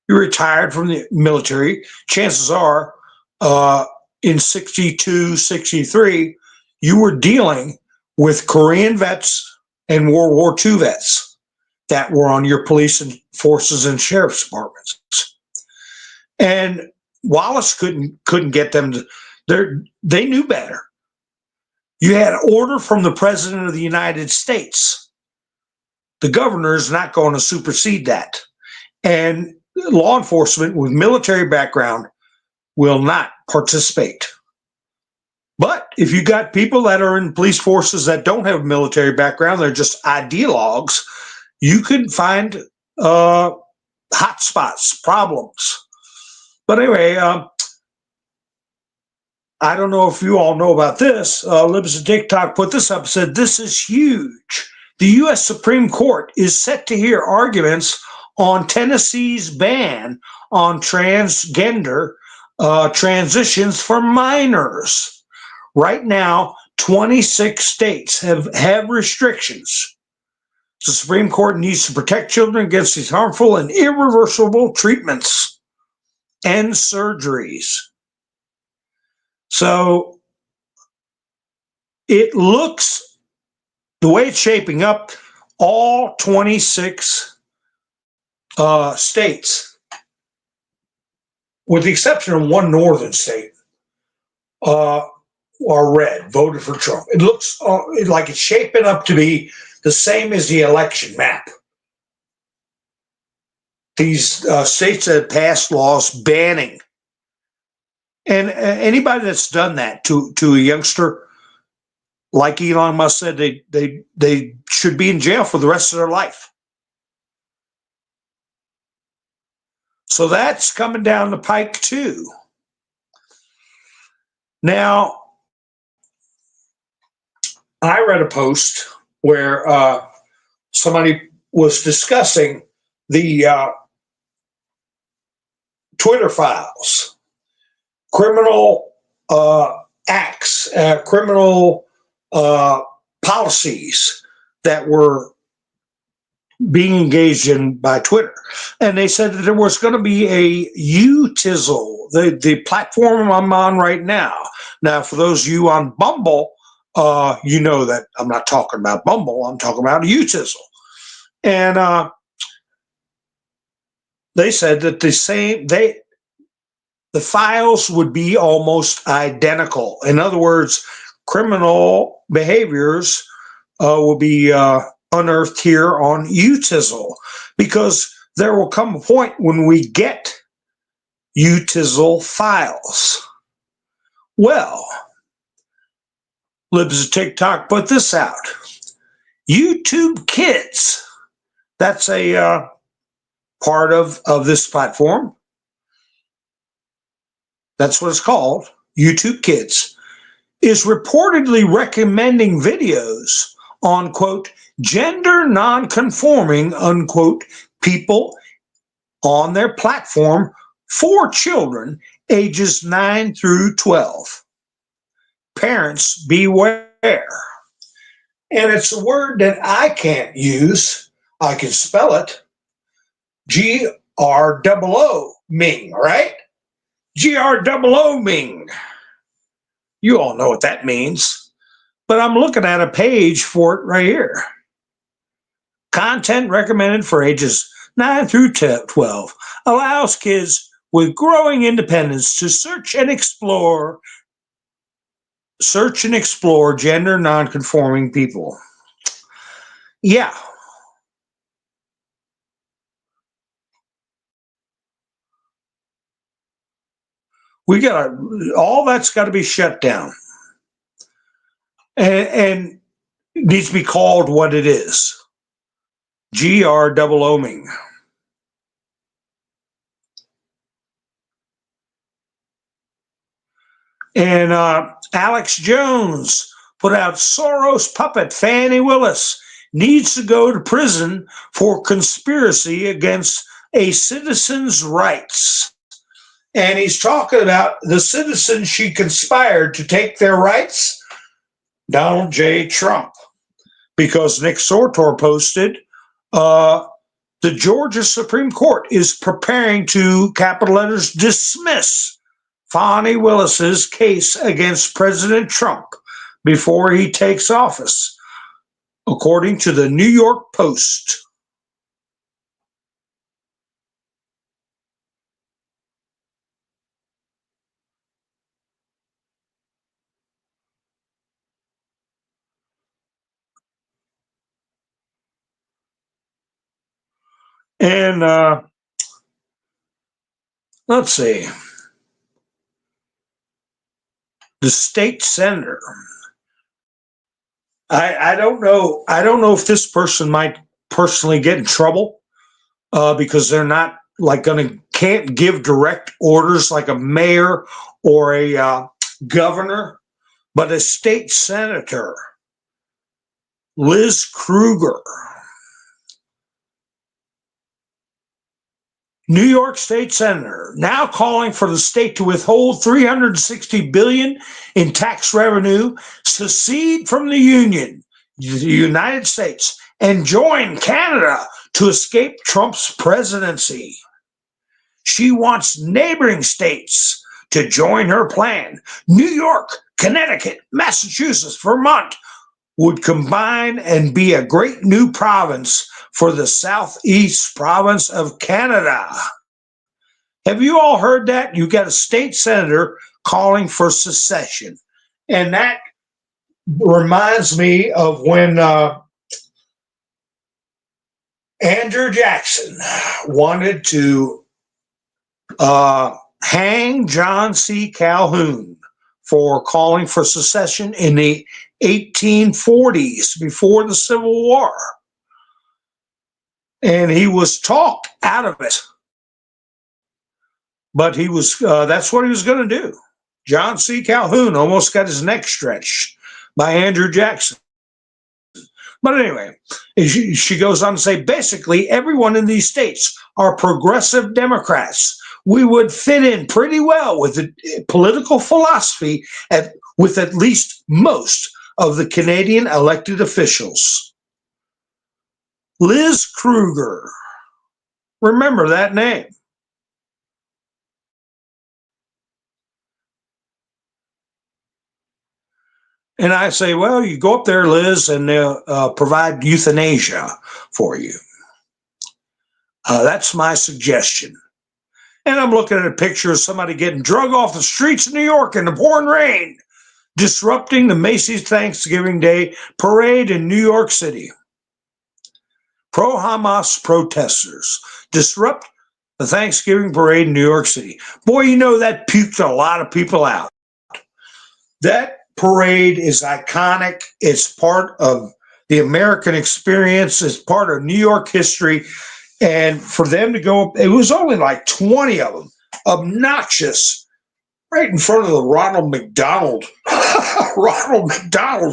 You retired from the military, chances are in 62, 63, you were dealing with Korean vets and World War II vets that were on your police and forces and sheriff's departments. And Wallace couldn't get them to, they knew better. You had order from the President of the United States. The governor is not going to supersede that. And law enforcement with military background will not participate. But if you got people that are in police forces that don't have a military background, they're just ideologues, you could find hot spots, problems. But anyway, I don't know if you all know about this. Libs of TikTok put this up, said, this is huge. The U.S. Supreme Court is set to hear arguments on Tennessee's ban on transgender transitions for minors. Right now, 26 states have restrictions. The Supreme Court needs to protect children against these harmful and irreversible treatments and surgeries. So it looks, the way it's shaping up, all 26 states, with the exception of one northern state, are red, voted for Trump. It looks like it's shaping up to be the same as the election map. These states that passed laws banning, and anybody that's done that to a youngster, like Elon Musk said, they should be in jail for the rest of their life. So that's coming down the pike too. Now, I read a post where somebody was discussing the Twitter files, criminal acts, criminal policies that were being engaged in by Twitter. And they said that there was going to be a U-Tizzle, the platform I'm on right now. Now, for those of you on Bumble, you know that I'm not talking about Bumble, I'm talking about U-Tizzle. And they said that the files would be almost identical. In other words, criminal behaviors will be unearthed here on U-Tizzle, because there will come a point when we get U-Tizzle files. Well, Libs of TikTok put this out. YouTube Kids, that's a part of this platform. That's what it's called, YouTube Kids, is reportedly recommending videos on, quote, gender non-conforming, unquote, people on their platform for children ages 9 through 12. Parents, beware. And it's a word that I can't use. I can spell it. G-R-O-O, Ming, right? G-R-O-O, Ming. You all know what that means. But I'm looking at a page for it right here. Content recommended for ages 9 through 12 allows kids with growing independence to search and explore gender non-conforming people. Yeah. All that's got to be shut down. And it needs to be called what it is. G-R-O-O-Ming. And Alex Jones put out Soros puppet Fannie Willis needs to go to prison for conspiracy against a citizen's rights. And he's talking about the citizens she conspired to take their rights, Donald J. Trump. Because Nick Sortor posted, the Georgia Supreme Court is preparing to, capital letters, dismiss Fannie Willis's case against President Trump before he takes office, according to the New York Post. And let's see. The state senator. I don't know. I don't know if this person might personally get in trouble because they're not like can't give direct orders like a mayor or a governor, but a state senator, Liz Krueger. New York State Senator now calling for the state to withhold $360 billion in tax revenue, secede from the Union, the United States, and join Canada to escape Trump's presidency. She wants neighboring states to join her plan. New York, Connecticut, Massachusetts, Vermont, would combine and be a great new province for the southeast province of Canada. Have you all heard that? You got a state senator calling for secession. And that reminds me of when Andrew Jackson wanted to hang John C. Calhoun for calling for secession in the 1840s before the Civil War. And he was talked out of it. But he was that's what he was going to do. John C. Calhoun almost got his neck stretched by Andrew Jackson. But anyway, she goes on to say, basically, everyone in these states are progressive Democrats. We would fit in pretty well with the political philosophy with at least most of the Canadian elected officials. Liz Kruger. Remember that name. And I say, well, you go up there, Liz, and they'll provide euthanasia for you. That's my suggestion. And I'm looking at a picture of somebody getting drug off the streets of New York in the pouring rain, disrupting the Macy's Thanksgiving Day parade in New York City. Pro-Hamas protesters disrupt the Thanksgiving parade in New York City. Boy, you know that puked a lot of people out. That parade is iconic. It's part of the American experience. It's part of New York history. And for them to go up, it was only like 20 of them, obnoxious, right in front of the Ronald McDonald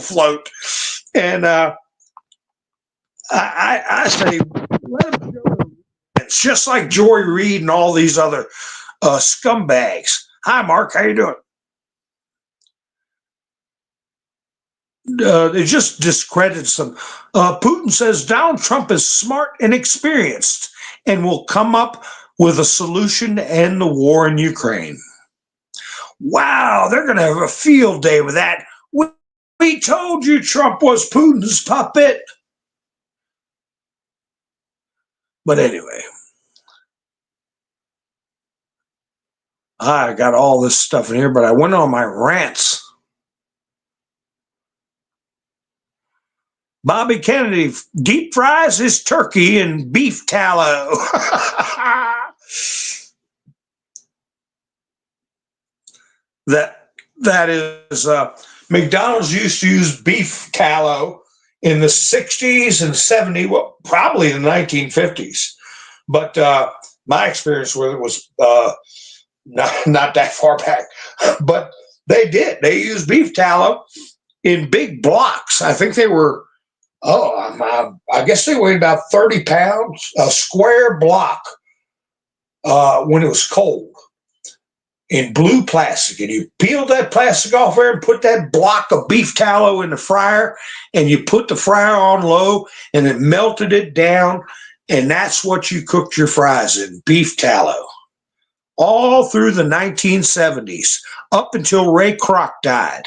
float. And I say, let them show them. It's just like Joy Reid and all these other scumbags. Hi, Mark. How you doing? It just discredits them. Putin says Donald Trump is smart and experienced and will come up with a solution to end the war in Ukraine. Wow, they're going to have a field day with that. We told you Trump was Putin's puppet. But anyway, I got all this stuff in here, but I went on my rants. Bobby Kennedy deep fries his turkey in beef tallow. that is McDonald's used to use beef tallow in the 60s and 70s, well, probably the 1950s. But my experience with it was not that far back. But they did. They used beef tallow in big blocks. I think they were, I guess they weighed about 30 pounds, a square block when it was cold, in blue plastic. And you peeled that plastic off there and put that block of beef tallow in the fryer, and you put the fryer on low, and it melted it down, and that's what you cooked your fries in, beef tallow. All through the 1970s, up until Ray Kroc died.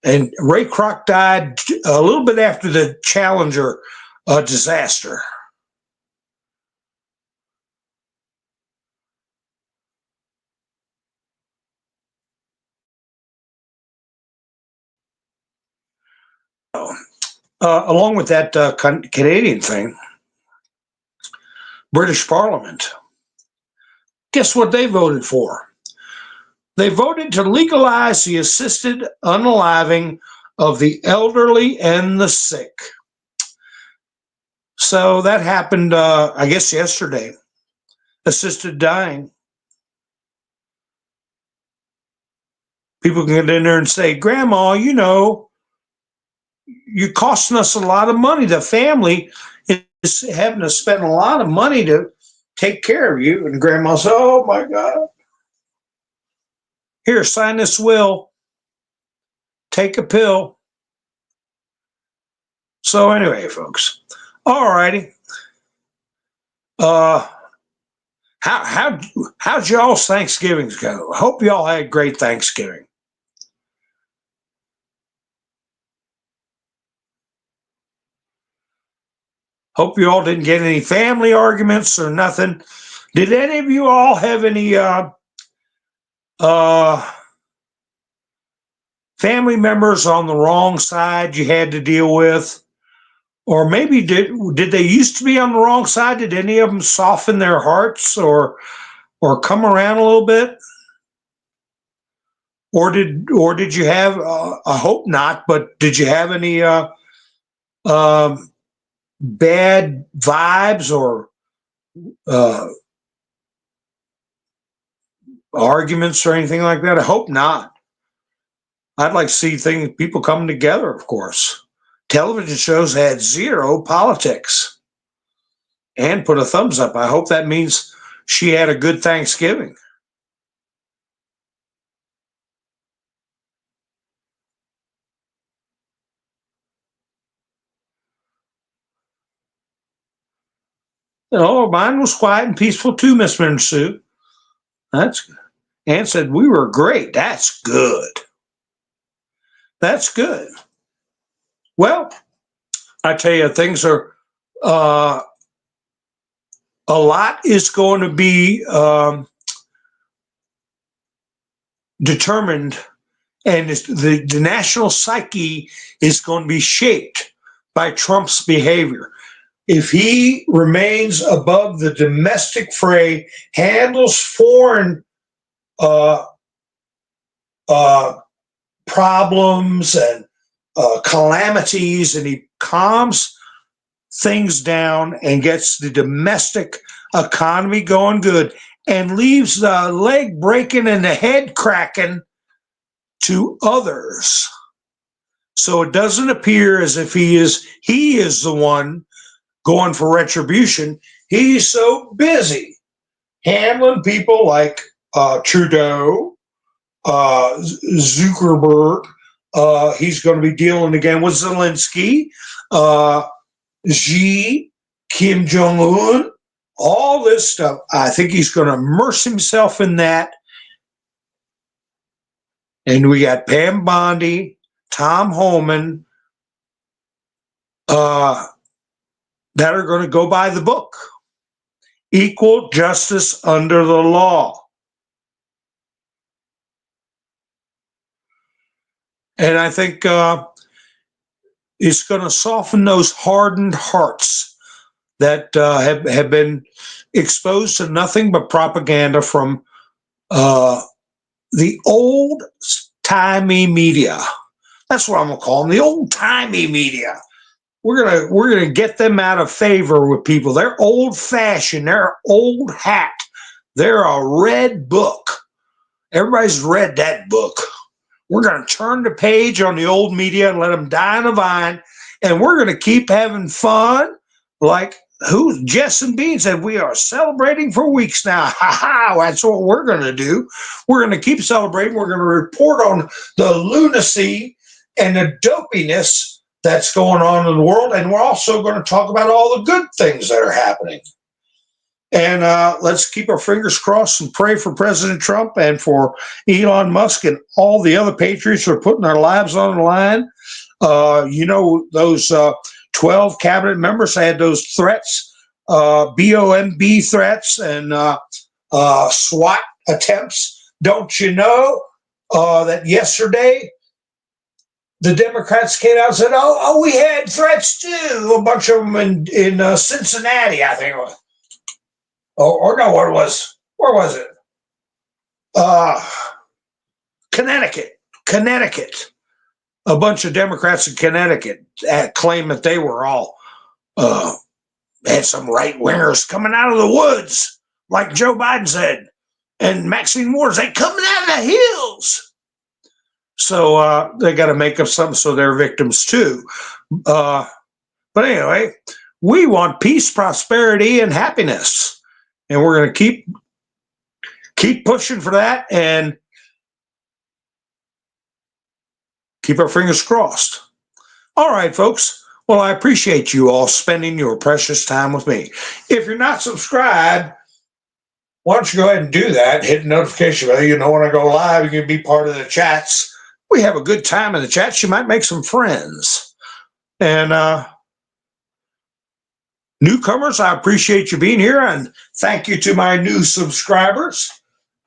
And Ray Kroc died a little bit after the Challenger disaster. Along with that Canadian thing, British Parliament, guess what they voted for? They voted to legalize the assisted unaliving of the elderly and the sick. So that happened, I guess, yesterday. Assisted dying. People can get in there and say, Grandma, you know, you're costing us a lot of money. The family is having to spend a lot of money to take care of you. And Grandma said, oh, my God. Here, sign this will. Take a pill. So anyway, folks. All righty. How'd y'all's Thanksgivings go? I hope y'all had a great Thanksgiving. Hope you all didn't get any family arguments or nothing. Did any of you all have any family members on the wrong side you had to deal with? Or maybe did they used to be on the wrong side? Did any of them soften their hearts or come around a little bit? Or did you have? I hope not. But did you have any bad vibes or arguments or anything like that? I hope not. I'd like to see people coming together. Of course, television shows had zero politics. And put a thumbs up. I hope that means she had a good Thanksgiving. Mine was quiet and peaceful too, Miss Sue. That's good. Ann said, we were great. That's good. That's good. Well, I tell you, things are, a lot is going to be determined, and the national psyche is going to be shaped by Trump's behavior. If he remains above the domestic fray, handles foreign problems and calamities, and he calms things down and gets the domestic economy going good and leaves the leg breaking and the head cracking to others. So it doesn't appear as if he is the one going for retribution. He's so busy handling people like Trudeau, Zuckerberg. He's going to be dealing again with Zelensky, Xi, Kim Jong-un, all this stuff. I think he's going to immerse himself in that. And we got Pam Bondi, Tom Homan, that are going to go by the book. Equal justice under the law. And I think it's going to soften those hardened hearts that have been exposed to nothing but propaganda from the old-timey media. That's what I'm going to call them, the old-timey media. We're gonna get them out of favor with people. They're old-fashioned. They're old hat. They're a red book. Everybody's read that book. We're going to turn the page on the old media and let them die on the vine, and we're going to keep having fun. Like Jess and Bean said, we are celebrating for weeks now. Ha ha! That's what we're going to do. We're going to keep celebrating. We're going to report on the lunacy and the dopiness that's going on in the world, and we're also going to talk about all the good things that are happening. And let's keep our fingers crossed and pray for President Trump and for Elon Musk and all the other patriots who are putting their lives on the line. Those 12 cabinet members had those threats, BOMB threats and SWAT attempts. Don't you know that yesterday the Democrats came out and said, oh, we had threats too. A bunch of them in Cincinnati, I think it was. Or no, where was it? Connecticut. A bunch of Democrats in Connecticut claimed that they were all had some right wingers coming out of the woods, like Joe Biden said, and Maxine Ward said, coming out of the hills. So they got to make up something so they're victims too. But anyway, we want peace, prosperity, and happiness. And we're going to keep pushing for that and keep our fingers crossed. All right, folks. Well, I appreciate you all spending your precious time with me. If you're not subscribed, why don't you go ahead and do that? Hit the notification bell. You know when I go live, you can be part of the chats. We have a good time in the chats. You might make some friends. And Newcomers, I appreciate you being here, and thank you to my new subscribers.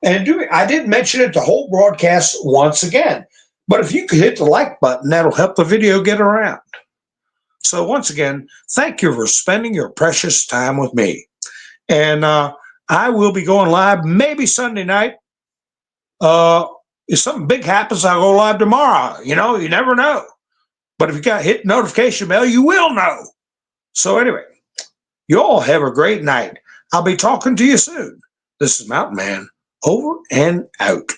And I didn't mention it the whole broadcast once again, but if you could hit the like button, that'll help the video get around. So once again, thank you for spending your precious time with me. And I will be going live maybe Sunday night. If something big happens, I'll go live tomorrow. You know, you never know. But if you got hit notification bell, you will know. So anyway, you all have a great night. I'll be talking to you soon. This is Mountain Man, over and out.